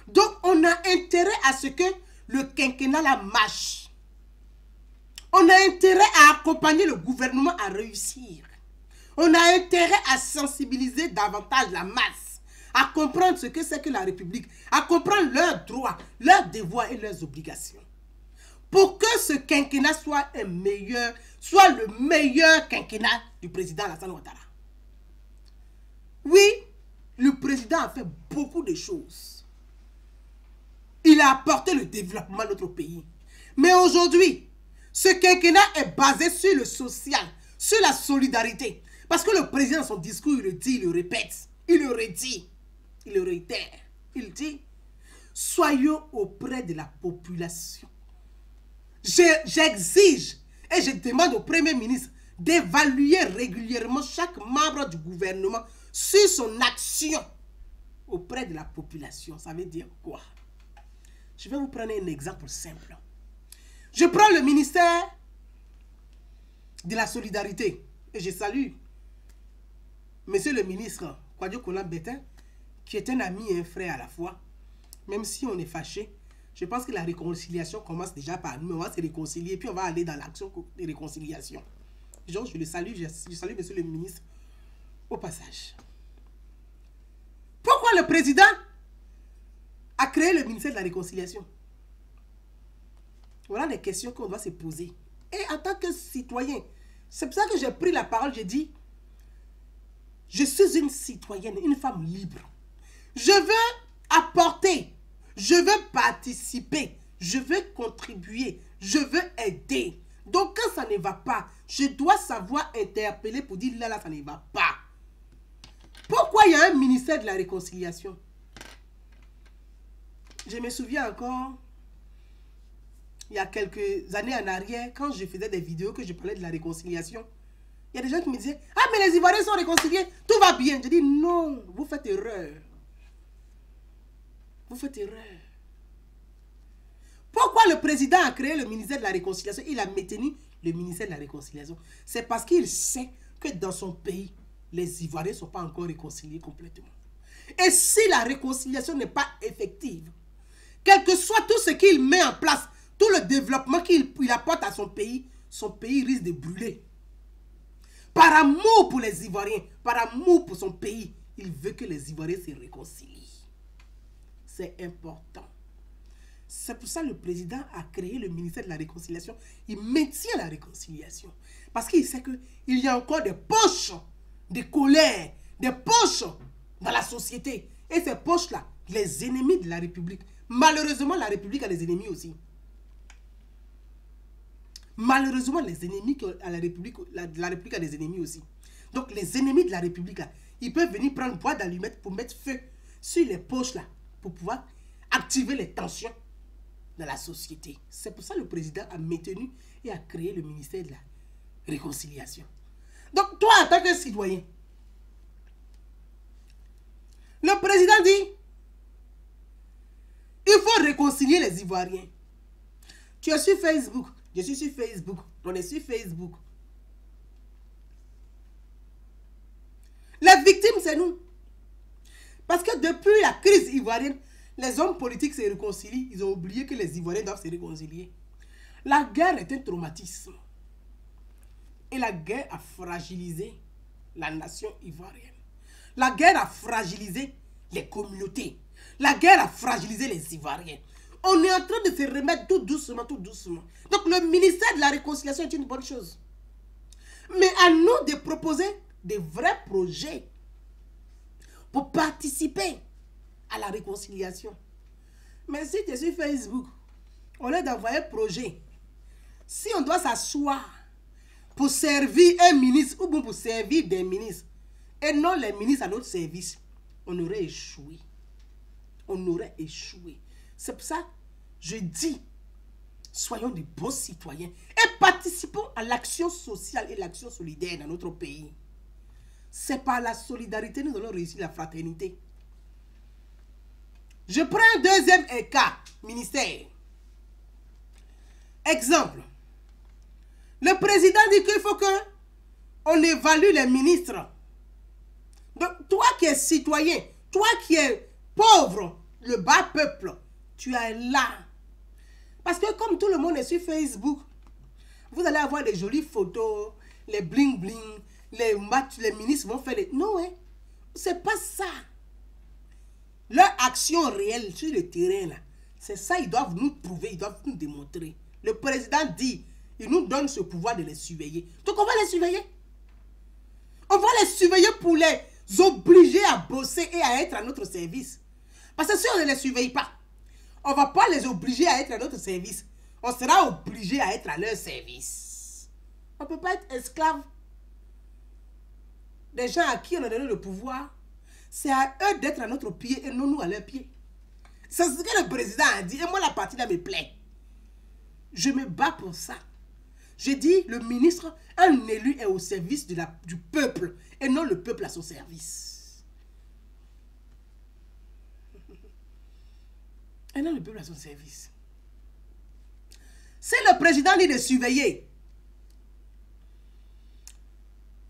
Donc, on a intérêt à ce que le quinquennat là marche. On a intérêt à accompagner le gouvernement à réussir. On a intérêt à sensibiliser davantage la masse, à comprendre ce que c'est que la République, à comprendre leurs droits, leurs devoirs et leurs obligations. Pour que ce quinquennat soit le meilleur quinquennat du président Alassane Ouattara. Oui, le président a fait beaucoup de choses. Il a apporté le développement de notre pays. Mais aujourd'hui, ce quinquennat est basé sur le social, sur la solidarité. Parce que le président, dans son discours, il le dit, il le répète, il le redit, il le réitère. Il dit, soyons auprès de la population. J'exige et je demande au Premier ministre d'évaluer régulièrement chaque membre du gouvernement sur son action auprès de la population. Ça veut dire quoi? Je vais vous prendre un exemple simple. Je prends le ministère de la solidarité et je salue monsieur le ministre Kwadjo Konan-Betin, qui est un ami et un frère à la fois. Même si on est fâché, je pense que la réconciliation commence déjà par nous. On va se réconcilier, puis on va aller dans l'action de réconciliation. Donc, je le salue, je salue monsieur le ministre au passage. Pourquoi le président a créé le ministère de la réconciliation? Voilà des questions qu'on doit se poser. Et en tant que citoyen, c'est pour ça que j'ai pris la parole, j'ai dit, je suis une citoyenne, une femme libre. Je veux apporter, je veux participer, je veux contribuer, je veux aider. Donc quand ça ne va pas, je dois savoir interpeller pour dire là, ça ne va pas. Pourquoi il y a un ministère de la réconciliation? Je me souviens encore, il y a quelques années en arrière, quand je faisais des vidéos que je parlais de la réconciliation, il y a des gens qui me disaient, ah mais les Ivoiriens sont réconciliés, tout va bien. Je dis non, vous faites erreur. Vous faites erreur. Pourquoi le président a créé le ministère de la réconciliation? Il a maintenu le ministère de la réconciliation. C'est parce qu'il sait que dans son pays, les Ivoiriens ne sont pas encore réconciliés complètement. Et si la réconciliation n'est pas effective, quel que soit tout ce qu'il met en place, tout le développement qu'il apporte à son pays, son pays risque de brûler. Par amour pour les Ivoiriens, par amour pour son pays, il veut que les Ivoiriens se réconcilient. C'est important. C'est pour ça que le président a créé le ministère de la Réconciliation. Il maintient la réconciliation. Parce qu'il sait qu'il y a encore des poches de colère, des poches dans la société. Et ces poches-là, les ennemis de la République. Malheureusement, la République a des ennemis aussi. Malheureusement, les ennemis à la République a des ennemis aussi. Donc, les ennemis de la République, là, ils peuvent venir prendre bois d'allumettes pour mettre feu sur les poches, là, pour pouvoir activer les tensions dans la société. C'est pour ça que le président a maintenu et a créé le ministère de la Réconciliation. Donc, toi, en tant que citoyen, le président dit, il faut réconcilier les Ivoiriens. Tu es sur Facebook, je suis sur Facebook, on est sur Facebook. Les victimes, c'est nous. Parce que depuis la crise ivoirienne, les hommes politiques se réconcilient. Ils ont oublié que les Ivoiriens doivent se réconcilier. La guerre est un traumatisme. Et la guerre a fragilisé la nation ivoirienne. La guerre a fragilisé les communautés. La guerre a fragilisé les Ivoiriens. On est en train de se remettre tout doucement, tout doucement. Donc le ministère de la Réconciliation est une bonne chose. Mais à nous de proposer des vrais projets pour participer à la réconciliation. Mais si tu es sur Facebook, au lieu d'envoyer un projet, si on doit s'asseoir pour servir un ministre ou pour servir des ministres, et non les ministres à notre service, on aurait échoué. On aurait échoué. C'est pour ça que je dis, soyons des bons citoyens et participons à l'action sociale et l'action solidaire dans notre pays. C'est par la solidarité que nous allons réussir la fraternité. Je prends un deuxième cas, ministère. Exemple. Le président dit qu'il faut qu'on évalue les ministres. Donc, toi qui es citoyen, toi qui es pauvre, le bas peuple, tu es là. Parce que comme tout le monde est sur Facebook, vous allez avoir des jolies photos, les bling bling, les ministres vont faire les... Non, hein, c'est pas ça. Leur action réelle sur le terrain, là, c'est ça, ils doivent nous prouver, ils doivent nous démontrer. Le président dit, il nous donne ce pouvoir de les surveiller. Donc on va les surveiller. On va les surveiller pour les obliger à bosser et à être à notre service. Parce que si on ne les surveille pas, on ne va pas les obliger à être à notre service. On sera obligé à être à leur service. On ne peut pas être esclave des gens à qui on a donné le pouvoir. C'est à eux d'être à notre pied et non nous à leur pied. C'est ce que le président a dit. Et moi, la partie là me plaît. Je me bats pour ça. Je dis, le ministre, un élu est au service du peuple et non le peuple à son service. Et non le peuple à son service. Si le président dit de surveiller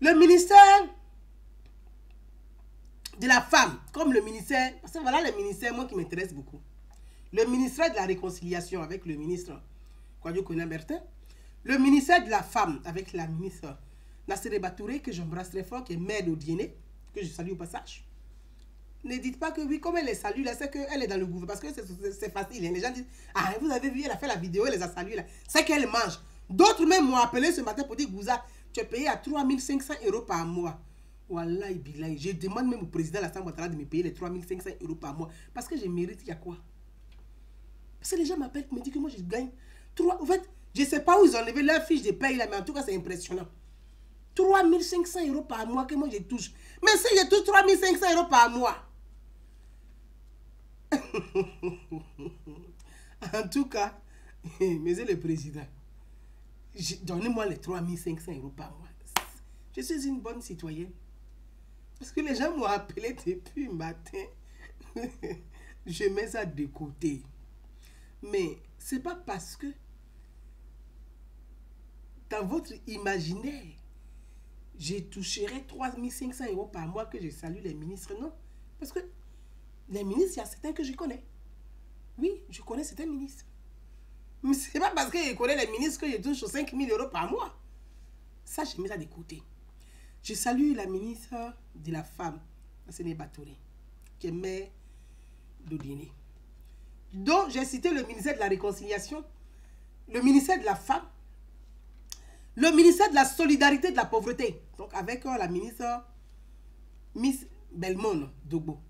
le ministère de la femme, comme le ministère, parce que voilà le ministère, moi qui m'intéresse beaucoup. Le ministère de la Réconciliation avec le ministre Kwadwo Konabertin. Le ministère de la femme avec la ministre Nassere Batouré, que j'embrasse très fort, qui est maire d'Odiéné, que je salue au passage. Ne dites pas que oui, comme elle les salue, là, c'est qu'elle est dans le gouvernement, parce que c'est facile. Hein. Les gens disent, ah, vous avez vu, elle a fait la vidéo, elle les a salués, là. C'est qu'elle mange. D'autres même m'ont appelé ce matin pour dire, Gouza, tu es payé à 3500 € par mois. Wallah, billahi, je demande même au président de l'Assemblée de me payer les 3500 € par mois. Parce que je mérite, il y a quoi? Parce que les gens m'appellent pour me dire que moi, je gagne 3... En fait, je ne sais pas où ils ont enlevé leur fiche de paye, là, mais en tout cas, c'est impressionnant. 3500 € par mois que moi, je touche. Mais si je touche 3500 € par mois... En tout cas, monsieur le président, donnez-moi les 3500 € par mois. Je suis une bonne citoyenne. Parce que les gens m'ont appelé depuis le matin. Je mets ça de côté. Mais ce n'est pas parce que dans votre imaginaire, je toucherai 3500 € par mois que je salue les ministres. Non. Parce que les ministres, il y a certains que je connais. Oui, je connais certains ministres. Mais c'est pas parce que je connais les ministres que je touche 5 000 euros par mois. Ça, je mets ça de côté. Je salue la ministre de la Femme, Assene Batouré, qui est mère d'Odiné. Donc, j'ai cité le ministère de la Réconciliation, le ministère de la Femme, le ministère de la Solidarité et de la Pauvreté. Donc, avec la ministre Miss Belmone Dogbo,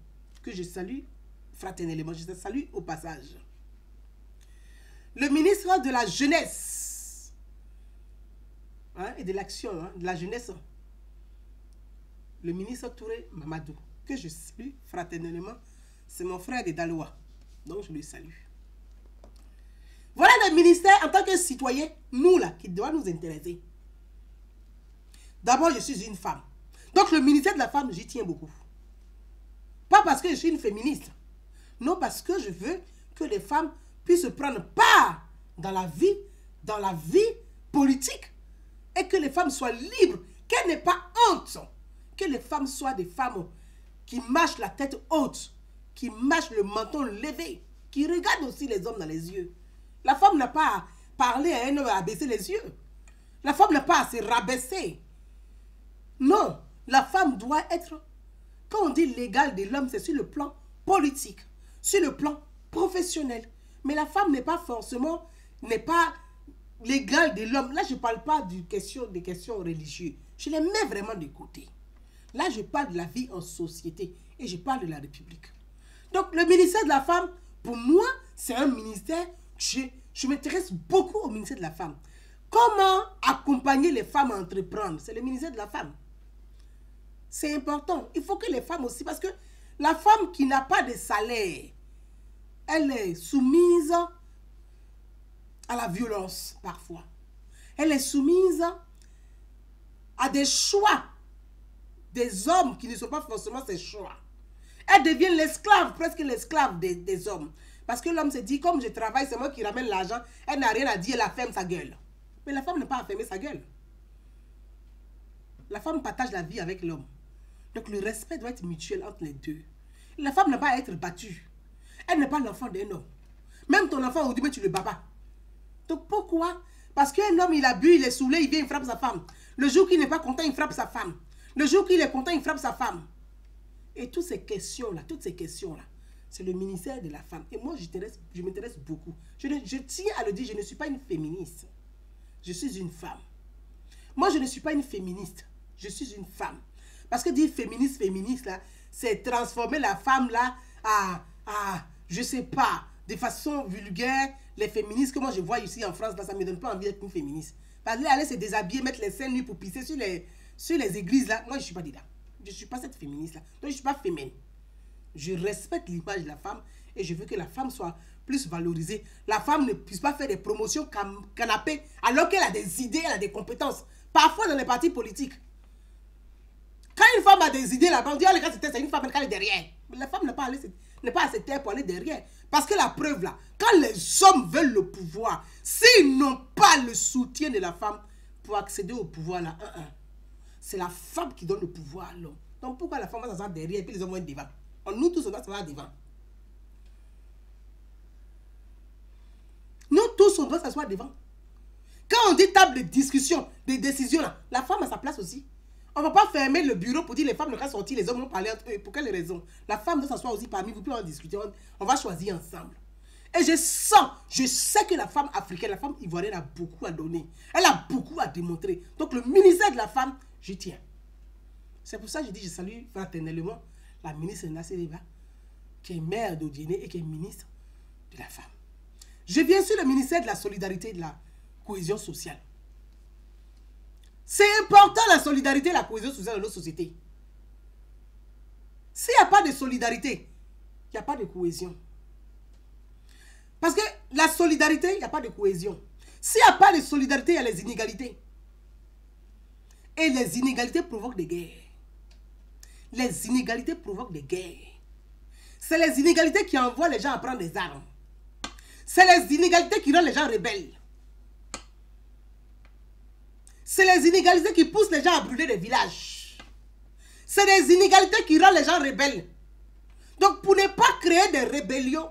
que je salue fraternellement, je salue au passage. Le ministre de la Jeunesse et de l'Action, de la Jeunesse, le ministre Touré Mamadou, que je salue fraternellement, c'est mon frère de Daloa, donc je le salue. Voilà le ministère en tant que citoyen, nous là, qui doit nous intéresser. D'abord, je suis une femme. Donc le ministère de la femme, j'y tiens beaucoup. Pas parce que je suis une féministe. Non, parce que je veux que les femmes puissent prendre part dans la vie politique. Et que les femmes soient libres. Qu'elles n'aient pas honte. Que les femmes soient des femmes qui marchent la tête haute. Qui marchent le menton levé. Qui regardent aussi les hommes dans les yeux. La femme n'a pas à parler à un homme à baisser les yeux. La femme n'a pas à se rabaisser. Non, la femme doit être, quand on dit l'égal de l'homme, c'est sur le plan politique, sur le plan professionnel. Mais la femme n'est pas forcément, n'est pas l'égal de l'homme. Là, je ne parle pas des questions religieuses. Je les mets vraiment de côté. Là, je parle de la vie en société et je parle de la République. Donc, le ministère de la femme, pour moi, c'est un ministère, je m'intéresse beaucoup au ministère de la femme. Comment accompagner les femmes à entreprendre? C'est le ministère de la femme. C'est important. Il faut que les femmes aussi, parce que la femme qui n'a pas de salaire, elle est soumise à la violence parfois. Elle est soumise à des choix des hommes qui ne sont pas forcément ses choix. Elle devient l'esclave, presque l'esclave des hommes. Parce que l'homme se dit, comme je travaille, c'est moi qui ramène l'argent, elle n'a rien à dire, elle ferme sa gueule. Mais la femme n'a pas à fermer sa gueule. La femme partage la vie avec l'homme. Donc le respect doit être mutuel entre les deux. La femme n'a pas à être battue. Elle n'est pas l'enfant d'un homme. Même ton enfant, on dit, mais tu ne le bats pas. Donc pourquoi? Parce qu'un homme, il a bu, il est saoulé, il vient, il frappe sa femme. Le jour qu'il n'est pas content, il frappe sa femme. Le jour qu'il est content, il frappe sa femme. Et toutes ces questions-là, c'est le ministère de la femme. Et moi, je m'intéresse beaucoup. Je tiens à le dire, je ne suis pas une féministe. Je suis une femme. Moi, je ne suis pas une féministe. Je suis une femme. Parce que dire féministe, là, c'est transformer la femme, là, je sais pas, de façon vulgaire, les féministes que moi je vois ici en France, là, ça ne me donne pas envie d'être une féministe. Parce que aller se déshabiller, mettre les seins nus pour pisser sur les églises, là, moi, je ne suis pas dedans. Je ne suis pas cette féministe-là. Donc, je ne suis pas féminine. Je respecte l'image de la femme et je veux que la femme soit plus valorisée. La femme ne puisse pas faire des promotions canapé alors qu'elle a des idées, elle a des compétences. Parfois dans les partis politiques. Quand une femme a des idées là-bas, on dit, oh, c'est une femme, elle est derrière. Mais la femme n'est pas à se taire pour aller derrière. Parce que la preuve là, quand les hommes veulent le pouvoir, s'ils n'ont pas le soutien de la femme pour accéder au pouvoir là, c'est la femme qui donne le pouvoir à l'homme. Donc pourquoi la femme va s'asseoir derrière et puis les hommes vont être devant? Nous tous, on doit s'asseoir devant. Nous tous, on doit s'asseoir devant. Quand on dit table de discussion, de décision, là, la femme a sa place aussi. On ne va pas fermer le bureau pour dire les femmes ne vont pas sortir, les hommes vont parler entre eux. Pour quelle raison? La femme doit s'asseoir aussi parmi vous, puis on va discuter, on va choisir ensemble. Et je sais que la femme africaine, la femme ivoirienne a beaucoup à donner. Elle a beaucoup à démontrer. Donc le ministère de la femme, j'y tiens. C'est pour ça que je dis, je salue fraternellement la ministre Nasseriba, qui est mère d'Odiné et qui est ministre de la femme. Je viens sur le ministère de la solidarité et de la cohésion sociale. C'est important la solidarité et la cohésion sociale dans nos sociétés. S'il n'y a pas de solidarité, il n'y a pas de cohésion. Parce que la solidarité, il n'y a pas de cohésion. S'il n'y a pas de solidarité, il y a les inégalités. Et les inégalités provoquent des guerres. Les inégalités provoquent des guerres. C'est les inégalités qui envoient les gens à prendre des armes. C'est les inégalités qui rendent les gens rebelles. C'est les inégalités qui poussent les gens à brûler des villages. C'est les inégalités qui rendent les gens rebelles. Donc pour ne pas créer des rébellions,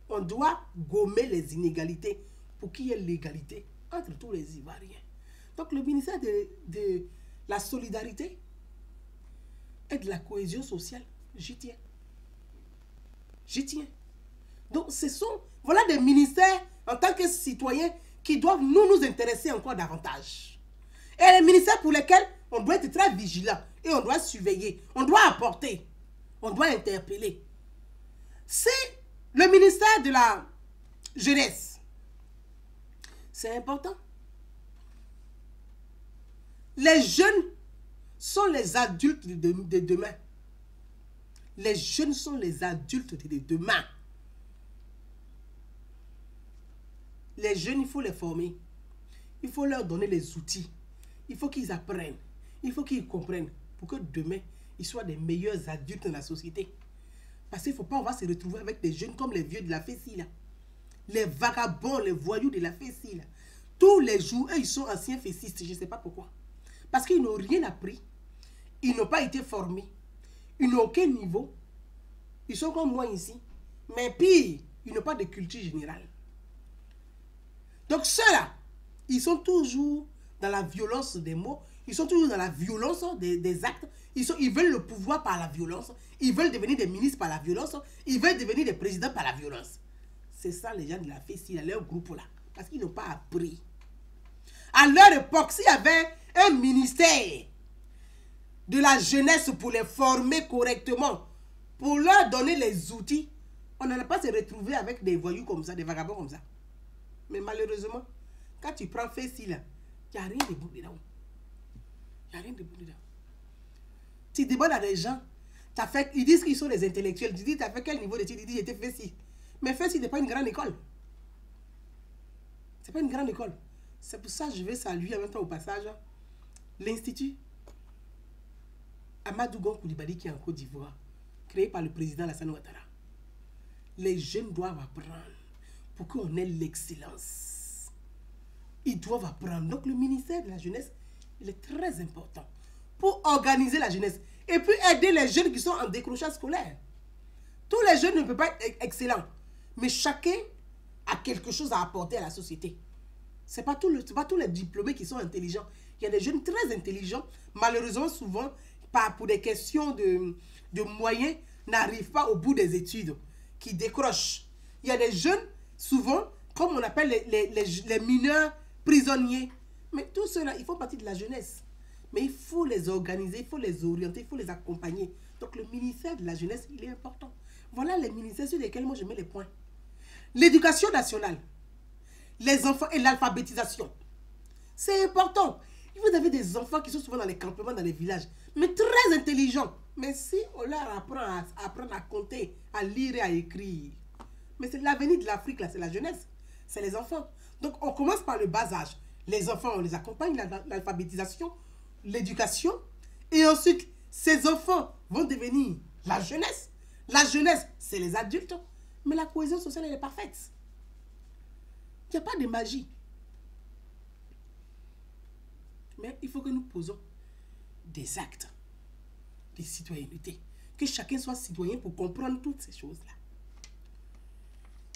on doit gommer les inégalités pour qu'il y ait l'égalité entre tous les Ivoiriens. Donc le ministère de la solidarité et de la cohésion sociale, j'y tiens. J'y tiens. Donc ce sont, voilà des ministères en tant que citoyens qui doivent nous intéresser encore davantage. Et les ministères pour lesquels on doit être très vigilant et on doit surveiller, on doit apporter, on doit interpeller. C'est le ministère de la jeunesse. C'est important. Les jeunes sont les adultes de demain. Les jeunes sont les adultes de demain. Les jeunes, il faut les former. Il faut leur donner les outils. Il faut qu'ils apprennent. Il faut qu'ils comprennent pour que demain, ils soient des meilleurs adultes dans la société. Parce qu'il ne faut pas, on va se retrouver avec des jeunes comme les vieux de la Fessie, là. Les vagabonds, les voyous de la Fessie, là. Tous les jours, eux, ils sont anciens fessistes. Je ne sais pas pourquoi. Parce qu'ils n'ont rien appris. Ils n'ont pas été formés. Ils n'ont aucun niveau. Ils sont comme moi ici. Mais pire, ils n'ont pas de culture générale. Donc ceux-là, ils sont toujours dans la violence des mots. Ils sont toujours dans la violence des actes. Ils veulent le pouvoir par la violence. Ils veulent devenir des ministres par la violence. Ils veulent devenir des présidents par la violence. C'est ça les gens de la Fessie, leur groupe-là. Parce qu'ils n'ont pas appris. À leur époque, s'il y avait un ministère de la jeunesse pour les former correctement, pour leur donner les outils, on n'allait pas se retrouver avec des voyous comme ça, des vagabonds comme ça. Mais malheureusement, quand tu prends Fessie là, il n'y a rien de bon dedans. Il n'y a rien de bon dedans. Tu demandes à des gens, ils disent qu'ils sont des intellectuels. Tu dis, tu as fait quel niveau d'études? Ils disent, j'étais Fessie. Mais Fessie n'est pas une grande école. C'est pas une grande école. C'est pour ça que je vais saluer en même temps au passage l'Institut Amadou Gon Coulibaly qui est en Côte d'Ivoire, créé par le président Alassane Ouattara. Les jeunes doivent apprendre pour qu'on ait l'excellence. Ils doivent apprendre. Donc le ministère de la jeunesse, il est très important pour organiser la jeunesse et puis aider les jeunes qui sont en décrochage scolaire. Tous les jeunes ne peuvent pas être excellents, mais chacun a quelque chose à apporter à la société. Ce n'est pas tous les diplômés qui sont intelligents. Il y a des jeunes très intelligents, malheureusement souvent, pour des questions de moyens, n'arrivent pas au bout des études, qui décrochent. Il y a des jeunes, souvent, comme on appelle les mineurs prisonniers. Mais tout cela, ils font partie de la jeunesse. Mais il faut les organiser, il faut les orienter, il faut les accompagner. Donc le ministère de la jeunesse, il est important. Voilà les ministères sur lesquels moi je mets les points. L'éducation nationale, les enfants et l'alphabétisation. C'est important. Vous avez des enfants qui sont souvent dans les campements, dans les villages, mais très intelligents. Mais si on leur apprend à compter, à lire et à écrire, mais c'est l'avenir de l'Afrique, là, c'est la jeunesse, c'est les enfants. Donc on commence par le bas âge. Les enfants, on les accompagne, l'alphabétisation, l'éducation, et ensuite, ces enfants vont devenir la jeunesse. La jeunesse, c'est les adultes, mais la cohésion sociale, elle est parfaite. Il n'y a pas de magie. Mais il faut que nous posons des actes de citoyenneté. Que chacun soit citoyen pour comprendre toutes ces choses-là.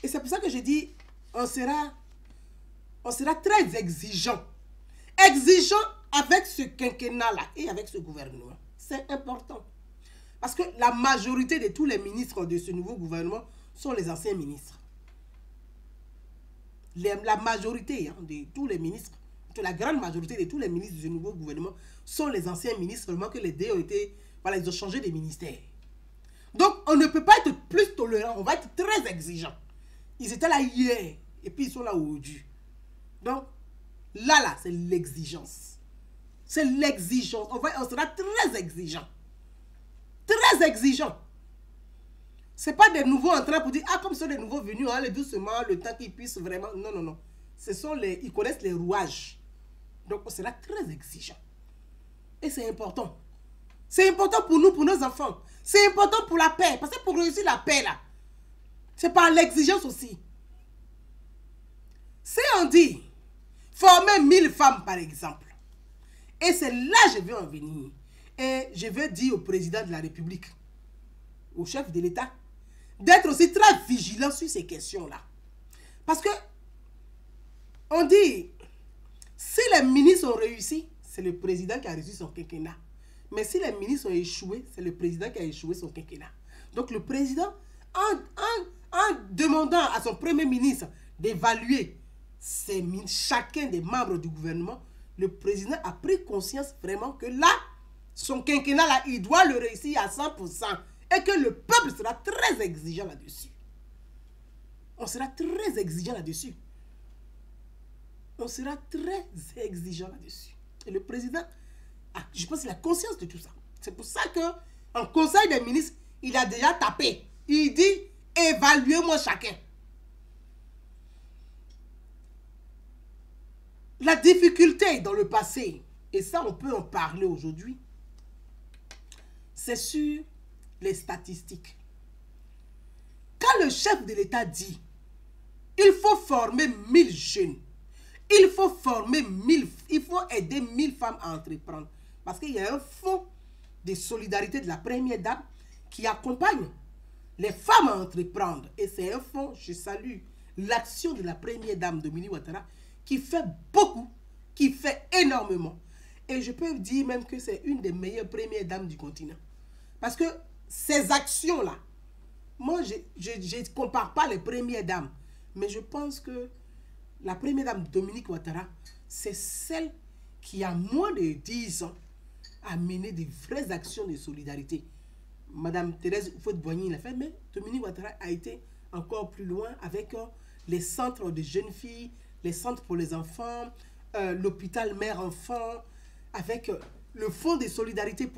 Et c'est pour ça que je dis, on sera très exigeant. Exigeant avec ce quinquennat-là et avec ce gouvernement. C'est important. Parce que la majorité de tous les ministres de ce nouveau gouvernement sont les anciens ministres. La majorité de tous les ministres, la grande majorité de tous les ministres de ce nouveau gouvernement sont les anciens ministres, seulement que les deux ont été, voilà, ils ont changé de ministère. Donc, on ne peut pas être plus tolérant, on va être très exigeant. Ils étaient là hier, et puis ils sont là aujourd'hui. Donc, là, c'est l'exigence. C'est l'exigence. On sera très exigeant. Très exigeant. Ce n'est pas des nouveaux entrants pour dire, ah, comme ce sont des nouveaux venus, allez doucement, le temps qu'ils puissent vraiment. Non, non, non. Ils connaissent les rouages. Donc, on sera très exigeant. Et c'est important. C'est important pour nous, pour nos enfants. C'est important pour la paix. Parce que pour réussir la paix, là, c'est par l'exigence aussi. Si on dit, former 1000 femmes, par exemple, et c'est là que je veux en venir. Et je veux dire au président de la République, au chef de l'État, d'être aussi très vigilant sur ces questions-là. Parce que On dit, si les ministres ont réussi, c'est le président qui a réussi son quinquennat. Mais si les ministres ont échoué, c'est le président qui a échoué son quinquennat. Donc le président, en demandant à son premier ministre d'évaluer chacun des membres du gouvernement, le président a pris conscience vraiment que là, son quinquennat, là, il doit le réussir à 100%. Et que le peuple sera très exigeant là-dessus. On sera très exigeant là-dessus. On sera très exigeant là-dessus. Et le président, je pense qu'il a conscience de tout ça. C'est pour ça qu'en conseil des ministres, il a déjà tapé. Il dit, évaluez-moi chacun. La difficulté dans le passé, et ça on peut en parler aujourd'hui, c'est sur les statistiques. Quand le chef de l'État dit, il faut former 1000 jeunes, il faut former 1000, il faut aider 1000 femmes à entreprendre. Parce qu'il y a un fonds de solidarité de la première dame qui accompagne les femmes à entreprendre. Et c'est un fonds, je salue l'action de la première dame Dominique Ouattara, qui fait beaucoup, qui fait énormément. Et je peux dire même que c'est une des meilleures premières dames du continent. Parce que ces actions-là, moi, je ne compare pas les premières dames, mais je pense que la première dame Dominique Ouattara, c'est celle qui a moins de 10 ans a mené de vraies actions de solidarité. Madame Thérèse Houphouët-Boigny l'a fait, mais Dominique Ouattara a été encore plus loin avec les centres de jeunes filles, les centres pour les enfants, l'hôpital mère-enfant, avec le fonds de solidarité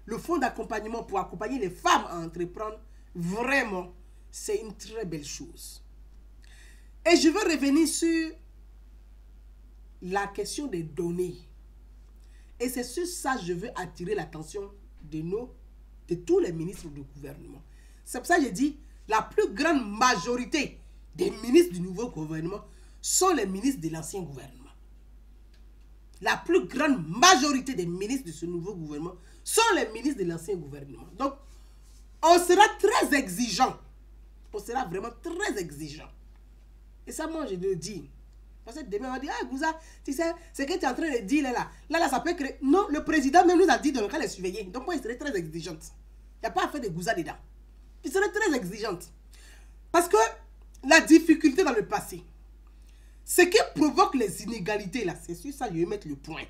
le fonds d'accompagnement pour accompagner les femmes à entreprendre. Vraiment, c'est une très belle chose. Et je veux revenir sur la question des données. Et c'est sur ça que je veux attirer l'attention de tous les ministres du gouvernement. C'est pour ça que je dis, la plus grande majorité des ministres du nouveau gouvernement sont les ministres de l'ancien gouvernement. La plus grande majorité des ministres de ce nouveau gouvernement sont les ministres de l'ancien gouvernement. Donc, on sera très exigeant. On sera vraiment très exigeant. Et ça, moi, je le dis. Parce que demain, on va dire, ah, Gouza, tu sais, ce que tu es en train de dire là, ça peut créer... Non, le président même nous a dit de ne pas les surveiller. Donc, moi, il serait très exigeante. Il n'y a pas à faire de Gouza dedans. Il serait très exigeante. Parce que la difficulté dans le passé, ce qui provoque les inégalités, là, c'est sur ça que je vais mettre le point.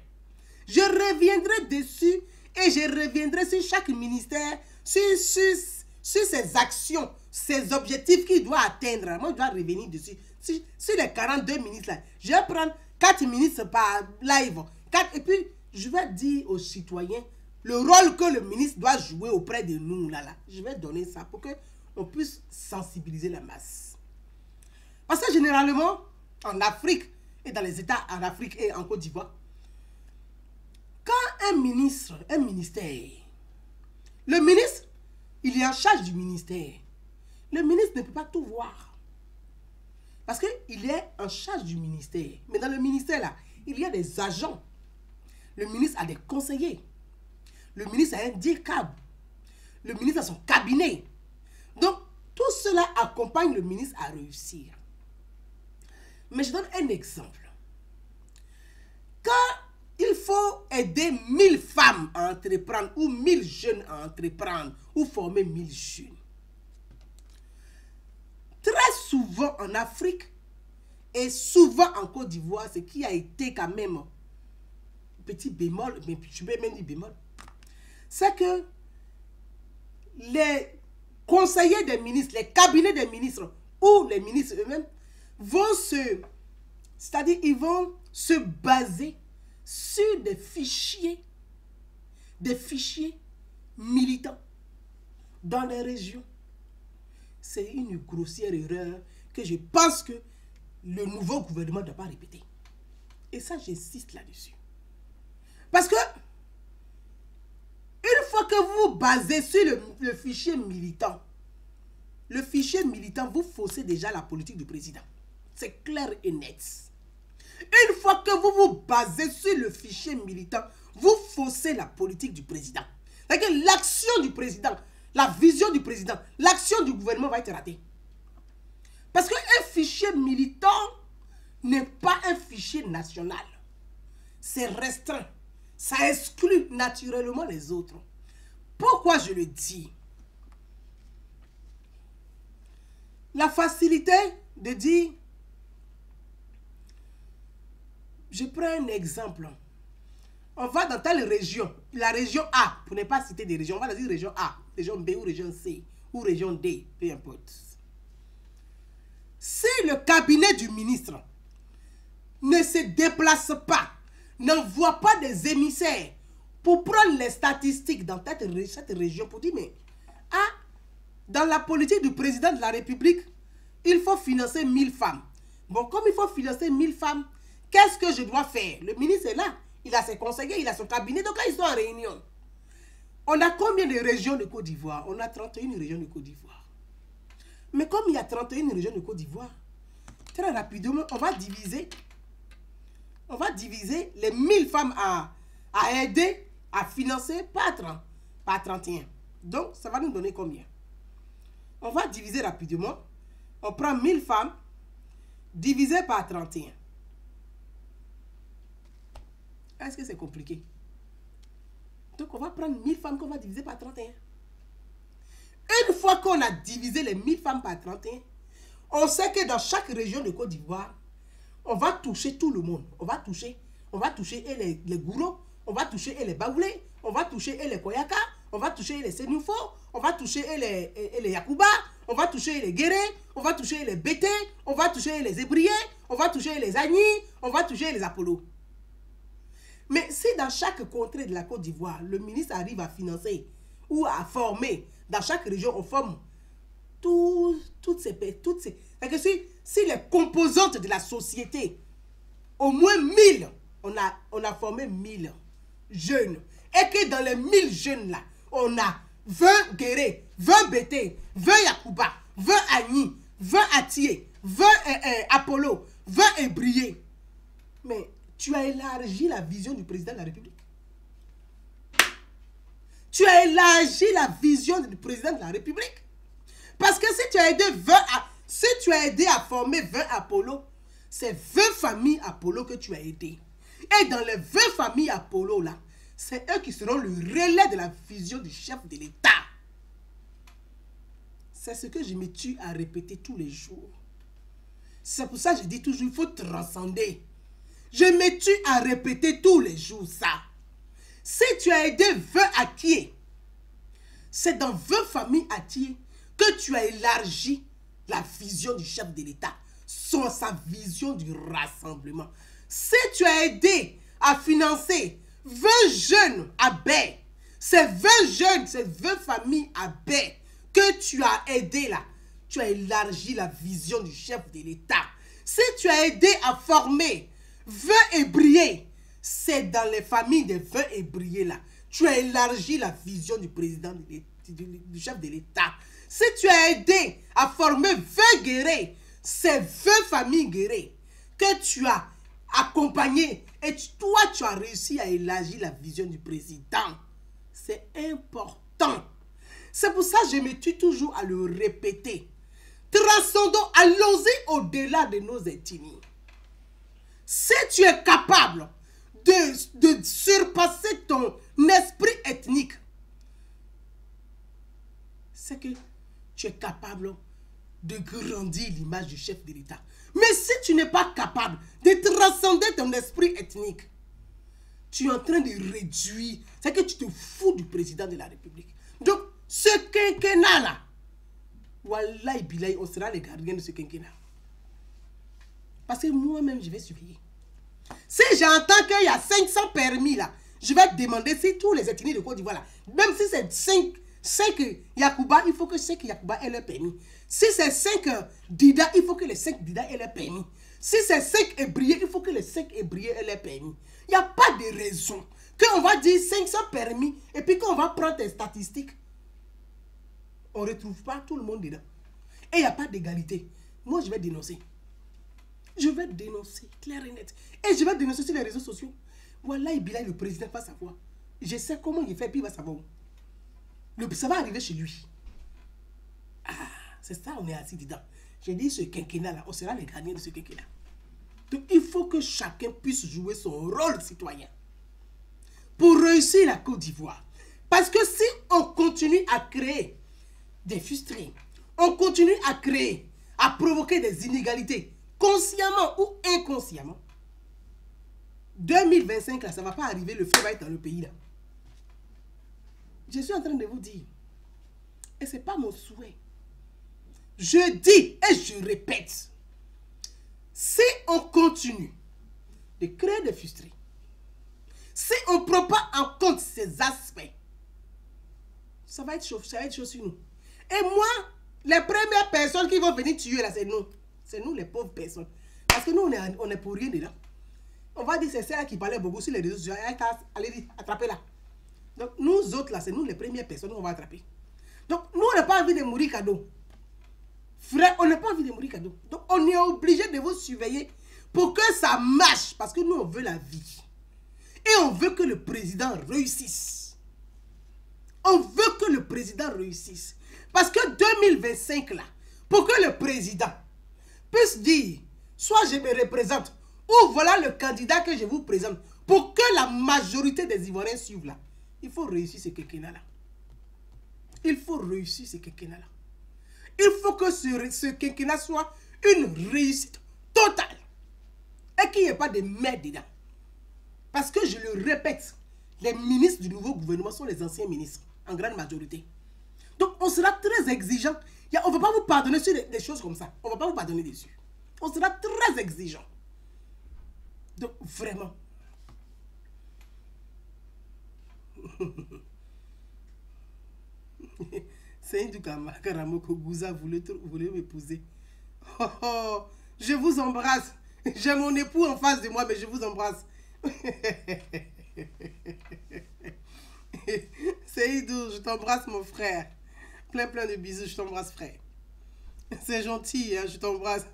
Je reviendrai dessus et je reviendrai sur chaque ministère, sur ses actions, ses objectifs qu'il doit atteindre. Moi, je dois revenir dessus. Sur les 42 ministres, là, je vais prendre 4 ministres par live. Et puis, je vais dire aux citoyens le rôle que le ministre doit jouer auprès de nous. Là. Je vais donner ça pour qu'on puisse sensibiliser la masse. Parce que généralement, en Afrique et dans les États en Afrique et en Côte d'Ivoire, quand un ministère, le ministre, il est en charge du ministère. Le ministre ne peut pas tout voir. Parce qu'il est en charge du ministère. Mais dans le ministère, là, il y a des agents. Le ministre a des conseillers. Le ministre a un DIRCAB. Le ministre a son cabinet. Donc, tout cela accompagne le ministre à réussir. Mais je donne un exemple. Quand il faut aider 1000 femmes à entreprendre ou 1000 jeunes à entreprendre ou former 1000 jeunes, très souvent en Afrique et souvent en Côte d'Ivoire, ce qui a été quand même petit bémol, mais je peux même dire bémol, c'est que les conseillers des ministres, les cabinets des ministres ou les ministres eux-mêmes vont c'est-à-dire ils vont se baser sur des fichiers militants dans les régions. C'est une grossière erreur que je pense que le nouveau gouvernement ne doit pas répéter. Et ça, j'insiste là-dessus. Parce que, une fois que vous vous basez sur le fichier militant, vous faussez déjà la politique du président. C'est clair et net. Une fois que vous vous basez sur le fichier militant, vous faussez la politique du président. C'est-à-dire que l'action du président, la vision du président, l'action du gouvernement va être ratée. Parce qu'un fichier militant n'est pas un fichier national. C'est restreint. Ça exclut naturellement les autres. Pourquoi je le dis? La facilité de dire, je prends un exemple. On va dans telle région, la région A, pour ne pas citer des régions, on va dire région A, région B ou région C, ou région D, peu importe. Si le cabinet du ministre ne se déplace pas, n'envoie pas des émissaires pour prendre les statistiques dans cette région, pour dire, mais, dans la politique du président de la République, il faut financer 1000 femmes. Bon, comme il faut financer 1000 femmes, qu'est-ce que je dois faire? Le ministre est là. Il a ses conseillers, il a son cabinet. Donc, là, ils sont en réunion. On a combien de régions de Côte d'Ivoire? On a 31 régions de Côte d'Ivoire. Mais comme il y a 31 régions de Côte d'Ivoire, très rapidement, on va diviser les 1000 femmes à aider, à financer par 31. Donc, ça va nous donner combien? On va diviser rapidement. On prend 1000 femmes divisé par 31. Est-ce que c'est compliqué? Donc, on va prendre 1000 femmes qu'on va diviser par 31. Une fois qu'on a divisé les 1000 femmes par 31, on sait que dans chaque région de Côte d'Ivoire, on va toucher tout le monde. On va toucher et les Gouros, on va toucher et les Baoulés, on va toucher et les Koyaka, on va toucher et les Sénoufo, on va toucher et les Yakuba, on va toucher les Guéré, on va toucher les Bété, on va toucher les Ébriés, on va toucher les Agni, on va toucher les Apollo. Mais si dans chaque contrée de la Côte d'Ivoire, le ministre arrive à financer ou à former, dans chaque région, on forme toutes ces... C'est que si les composantes de la société, au moins 1000, on a formé 1000 jeunes, et que dans les 1000 jeunes là, on a 20 Guéré, 20 Bété, 20 Yakuba, 20 Agni, 20 Atié, 20 Apollo, 20 Ébrié. Mais tu as élargi la vision du président de la République. Tu as élargi la vision du président de la République. Parce que si tu as aidé à former 20 Apollo, c'est 20 familles Apollo que tu as aidé. Et dans les 20 familles Apollo là, c'est eux qui seront le relais de la vision du chef de l'État. C'est ce que je me tue à répéter tous les jours. C'est pour ça que je dis toujours, il faut transcender. Je me tue à répéter tous les jours ça. Si tu as aidé 20 Atié, c'est dans 20 familles Atié que tu as élargi la vision du chef de l'État, sa vision du rassemblement. Si tu as aidé à financer 20 jeunes à Baie, c'est 20 jeunes, c'est 20 familles à Baie que tu as aidé là. Tu as élargi la vision du chef de l'État. Si tu as aidé à former 20 Ébriés, c'est dans les familles des 20 Ébriés là. Tu as élargi la vision du président, du chef de l'État. Si tu as aidé à former 20 Guérés, c'est 20 familles Guérés que tu as accompagné. Et toi, tu as réussi à élargir la vision du président. C'est important. C'est pour ça que je me tue toujours à le répéter. Transcendons, allons-y au-delà de nos ethnies. Si tu es capable de surpasser ton esprit ethnique, c'est que tu es capable de grandir l'image du chef de l'État. Mais si tu n'es pas capable de transcender ton esprit ethnique, tu es en train de réduire, c'est que tu te fous du président de la République. Donc, ce quinquennat-là, wallahi billahi, on sera les gardiens de ce quinquennat. Parce que moi-même, je vais surveiller. Si j'entends qu'il y a 500 permis là, je vais te demander si tous les ethnies de Côte d'Ivoire là, même si c'est 5 Yakuba, il faut que 5 Yakuba aient leur permis. Si c'est 5 Dida, il faut que les 5 Dida aient leur permis. Si c'est 5 Ébriés, il faut que les 5 Ébriés aient leur permis. Il n'y a pas de raison qu'on va dire 500 permis et puis qu'on va prendre tes statistiques. On ne retrouve pas tout le monde dedans. Et il n'y a pas d'égalité. Moi, je vais dénoncer. Je vais dénoncer, clair et net. Et je vais dénoncer sur les réseaux sociaux. Voilà, le président va savoir. Je sais comment il fait, puis il va savoir. Ça va arriver chez lui. Ah, c'est ça, on est assis dedans. J'ai dit ce quinquennat-là, on sera les gagnants de ce quinquennat. Donc, il faut que chacun puisse jouer son rôle citoyen pour réussir la Côte d'Ivoire. Parce que si on continue à créer des frustrés, on continue à créer, à provoquer des inégalités, consciemment ou inconsciemment, 2025, là, ça ne va pas arriver, le feu va être dans le pays, là. Je suis en train de vous dire, et ce n'est pas mon souhait. Je dis et je répète, si on continue de créer des frustrés, si on ne prend pas en compte ces aspects, ça va être chaud sur nous. Et moi, les premières personnes qui vont venir tuer là, c'est nous. C'est nous les pauvres personnes. Parce que nous, on est pour rien dedans. On va dire c'est celle qui parlait beaucoup sur les réseaux sociaux. Allez, attrapez là. Donc nous autres là, c'est nous les premières personnes qu'on va attraper. Donc nous, on n'a pas envie de mourir cadeau. Frère, on n'a pas envie de mourir cadeau. Donc on est obligé de vous surveiller pour que ça marche. Parce que nous, on veut la vie. Et on veut que le président réussisse. On veut que le président réussisse. Parce que 2025 là, pour que le président puisse dire, soit je me représente, ou voilà le candidat que je vous présente, pour que la majorité des Ivoiriens suivent là, il faut réussir ce quinquennat là. Il faut réussir ce quinquennat là. Il faut que ce quinquennat soit une réussite totale. Et qu'il n'y ait pas de merde dedans. Parce que je le répète, les ministres du nouveau gouvernement sont les anciens ministres, en grande majorité. Donc on sera très exigeant. On ne va pas vous pardonner sur des choses comme ça. On ne va pas vous pardonner dessus. On sera très exigeant. Donc vraiment. C'est du Karamoko Gouza voulait m'épouser. Oh, oh, je vous embrasse. J'ai mon époux en face de moi, mais je vous embrasse. Seydou, je t'embrasse mon frère. Plein de bisous, je t'embrasse frère. C'est gentil, hein, je t'embrasse.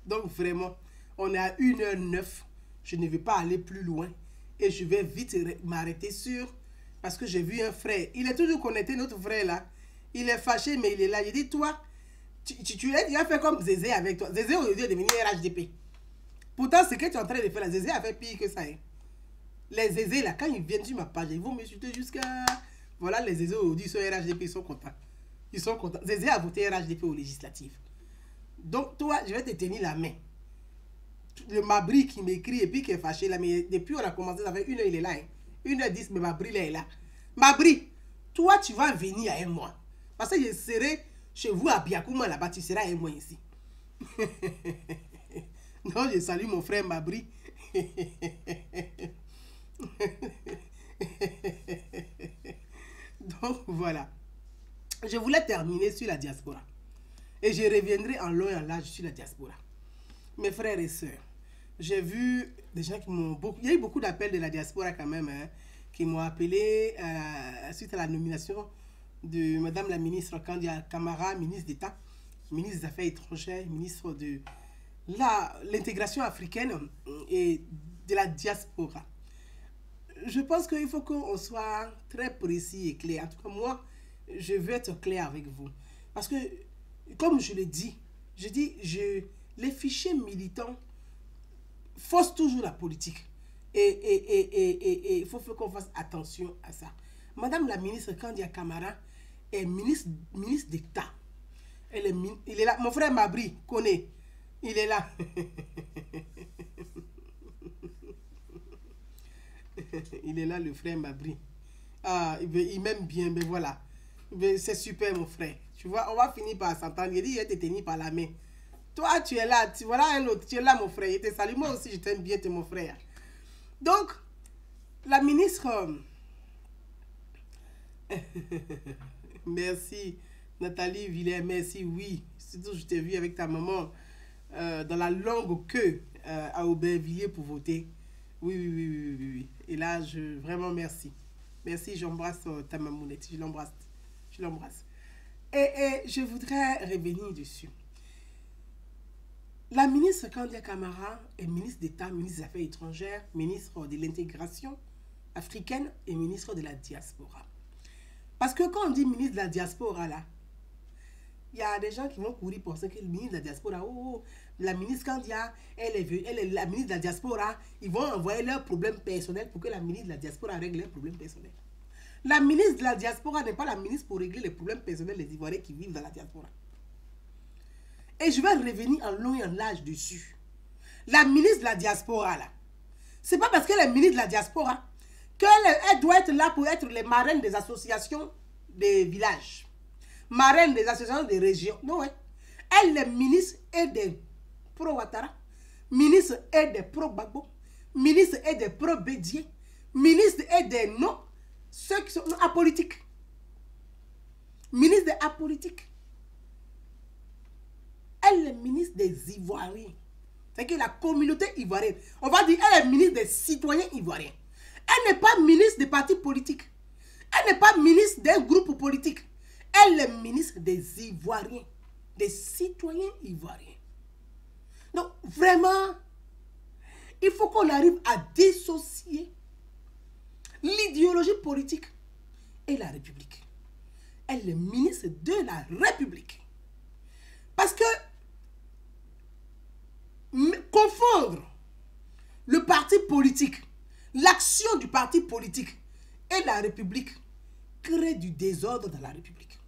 Donc vraiment, on est à 1h09. Je ne vais pas aller plus loin. Et je vais vite m'arrêter sur... Parce que j'ai vu un frère. Il est toujours connecté, notre frère là. Il est fâché, mais il est là. Il dit, toi, tu as fait comme Zézé avec toi. Zézé aujourd'hui est devenu RHDP. Pourtant, ce que tu es en train de faire là, Zézé a fait pire que ça. Hein. Les Zézé là, quand ils viennent sur ma page, ils vont m'insulter jusqu'à... Voilà, les Zézé aujourd'hui sont RHDP, ils sont contents. Ils sont contents. Zézé a voté RHDP aux législatives. Donc, toi, je vais te tenir la main. Le Mabri qui m'écrit et puis qui est fâché là, mais depuis on a commencé, ça fait 1h, il est là. Hein. 1h10, mais Mabri là est là. Mabri, toi, tu vas venir à un mois. Parce que je serai chez vous à Biakouma là-bas, tu seras un mois ici. Non, je salue mon frère Mabri. Donc, voilà. Je voulais terminer sur la diaspora. Et je reviendrai en long et en large sur la diaspora. Mes frères et sœurs, j'ai vu des gens qui m'ont beaucoup... Il y a eu beaucoup d'appels de la diaspora quand même, hein, qui m'ont appelé suite à la nomination de Madame la ministre Kandia Camara, ministre d'État, ministre des Affaires étrangères, ministre de l'intégration africaine et de la diaspora. Je pense qu'il faut qu'on soit très précis et clair. En tout cas, moi, je veux être clair avec vous. Parce que, comme je le dis, les fichiers militants faussent toujours la politique. Et il faut qu'on fasse attention à ça. Madame la ministre Kandia Camara est ministre d'État. Il est là. Mon frère Mabri connaît. Il est là. Il est là, le frère Mabri. Ah, il m'aime bien, mais voilà. C'est super, mon frère. Tu vois, on va finir par s'entendre. Il dit, il va te tenir par la main. Toi, tu es là. Voilà un autre. Tu es là, mon frère. Il te salue. Moi aussi, je t'aime bien, tu es mon frère. Donc, la ministre... Merci, Nathalie Villers. Merci, oui. Surtout, je t'ai vu avec ta maman dans la longue queue à Aubervilliers pour voter. Oui. Et là, vraiment merci. Merci, j'embrasse ta mamounette. Je l'embrasse. Et je voudrais revenir dessus. La ministre Kandia Camara est ministre d'État, ministre des Affaires étrangères, ministre de l'intégration africaine et ministre de la diaspora. Parce que quand on dit ministre de la diaspora, là, il y a des gens qui vont courir pour ça que le ministre de la diaspora, oh, la ministre Candia, elle est la ministre de la diaspora, ils vont envoyer leurs problèmes personnels pour que la ministre de la diaspora règle leurs problèmes personnels. La ministre de la diaspora n'est pas la ministre pour régler les problèmes personnels des Ivoiriens qui vivent dans la diaspora. Et je vais revenir en long et en large dessus. La ministre de la diaspora, là, c'est pas parce qu'elle est ministre de la diaspora qu'elle doit être là pour être les marraines des associations des villages, marraine des associations des régions. Non, ouais. Elle est ministre et des pro-Ouattara, ministre et des pro-Gbagbo, ministre et des pro-Bédié, ministre et des non, ceux qui sont apolitiques. Ministre des apolitiques. Elle est ministre des Ivoiriens. C'est que la communauté ivoirienne, on va dire, elle est ministre des citoyens ivoiriens. Elle n'est pas ministre des partis politiques. Elle n'est pas ministre d'un groupe politique. Elle est ministre des Ivoiriens, des citoyens ivoiriens. Donc, vraiment, il faut qu'on arrive à dissocier l'idéologie politique et la République. Elle est ministre de la République. Parce que confondre le parti politique, l'action du parti politique et la République crée du désordre dans la République.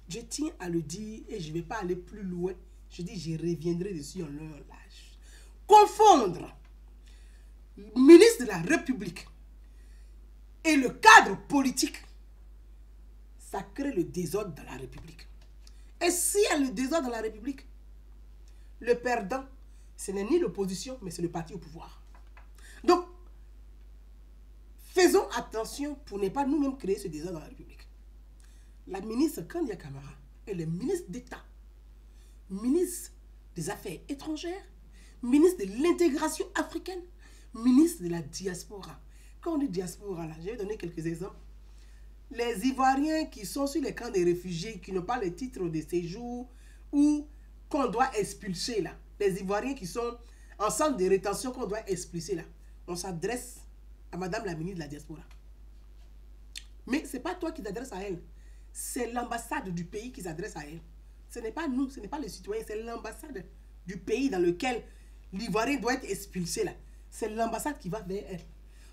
Je tiens à le dire et je ne vais pas aller plus loin. Je dis, je reviendrai dessus en long large. Confondre le ministre de la République et le cadre politique, ça crée le désordre dans la République. Et s'il y a le désordre dans la République, le perdant, ce n'est ni l'opposition, mais c'est le parti au pouvoir. Donc, faisons attention pour ne pas nous-mêmes créer ce désordre dans la République. La ministre Kandia Camara, elle est ministre d'État, ministre des Affaires étrangères, ministre de l'intégration africaine, ministre de la diaspora. Quand on dit diaspora, là, je vais donner quelques exemples. Les Ivoiriens qui sont sur les camps des réfugiés, qui n'ont pas le titre de séjour ou qu'on doit expulser là. Les Ivoiriens qui sont en centre de rétention qu'on doit expulser là. On s'adresse à Madame la ministre de la diaspora. Mais ce n'est pas toi qui t'adresses à elle. C'est l'ambassade du pays qui s'adresse à elle. Ce n'est pas nous, ce n'est pas les citoyens, c'est l'ambassade du pays dans lequel l'Ivoirien doit être expulsé là. C'est l'ambassade qui va vers elle.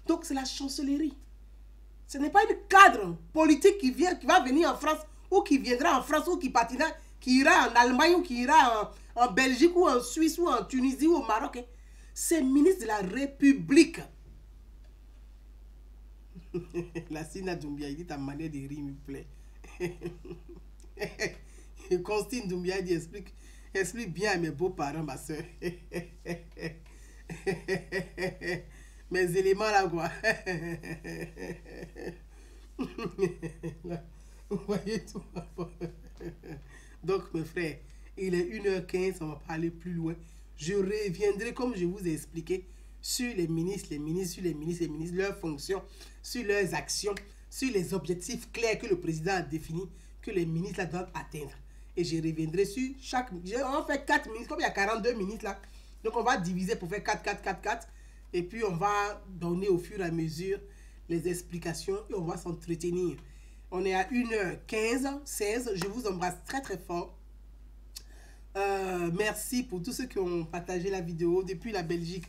Donc c'est la chancellerie. Ce n'est pas un cadre politique qui va venir en France ou qui viendra en France ou qui partira, qui ira en Allemagne ou qui ira en Belgique ou en Suisse ou en Tunisie ou au Maroc. Hein. C'est ministre de la République. La Sina Doumbia, il dit ta manière de rire me plaît. Constantine Doumbia dit explique bien à mes beaux-parents, ma soeur. Mes éléments là, quoi. Vous voyez tout. Donc, mes frères, il est 1h15, on va pas aller plus loin. Je reviendrai, comme je vous ai expliqué, sur les ministres, leurs fonctions, sur leurs actions, sur les objectifs clairs que le président a définis, que les ministres là doivent atteindre. Et je reviendrai sur chaque... On fait 4 ministres, comme il y a 42 ministres là. Donc, on va diviser pour faire 4. Et puis, on va donner au fur et à mesure les explications et on va s'entretenir. On est à 1h15, 16. Je vous embrasse très, très fort. Merci pour tous ceux qui ont partagé la vidéo depuis la Belgique.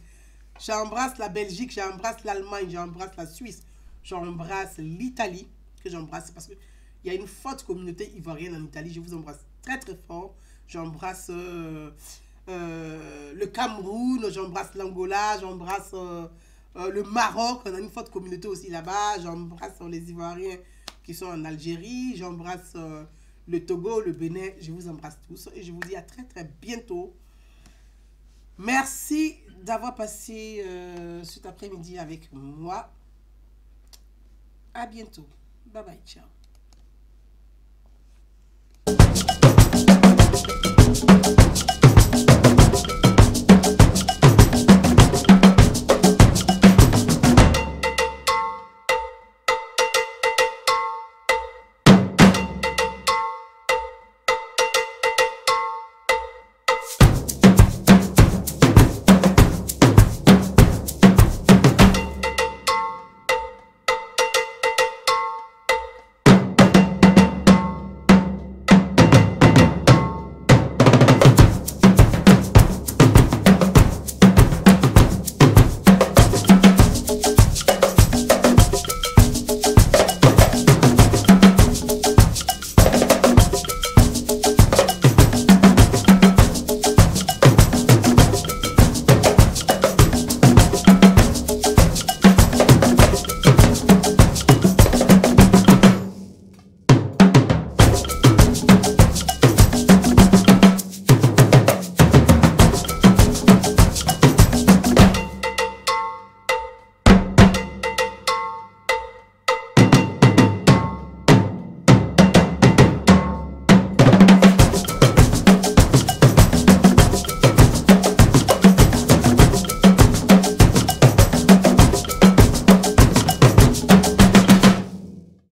J'embrasse la Belgique, j'embrasse l'Allemagne, j'embrasse la Suisse, j'embrasse l'Italie, que j'embrasse parce qu'il y a une forte communauté ivoirienne en Italie. Je vous embrasse très, très fort. J'embrasse... le Cameroun, j'embrasse l'Angola, j'embrasse le Maroc, on a une forte communauté aussi là-bas, j'embrasse les Ivoiriens qui sont en Algérie, j'embrasse le Togo, le Bénin, je vous embrasse tous et je vous dis à très très bientôt. Merci d'avoir passé cet après-midi avec moi. À bientôt. Bye bye, ciao.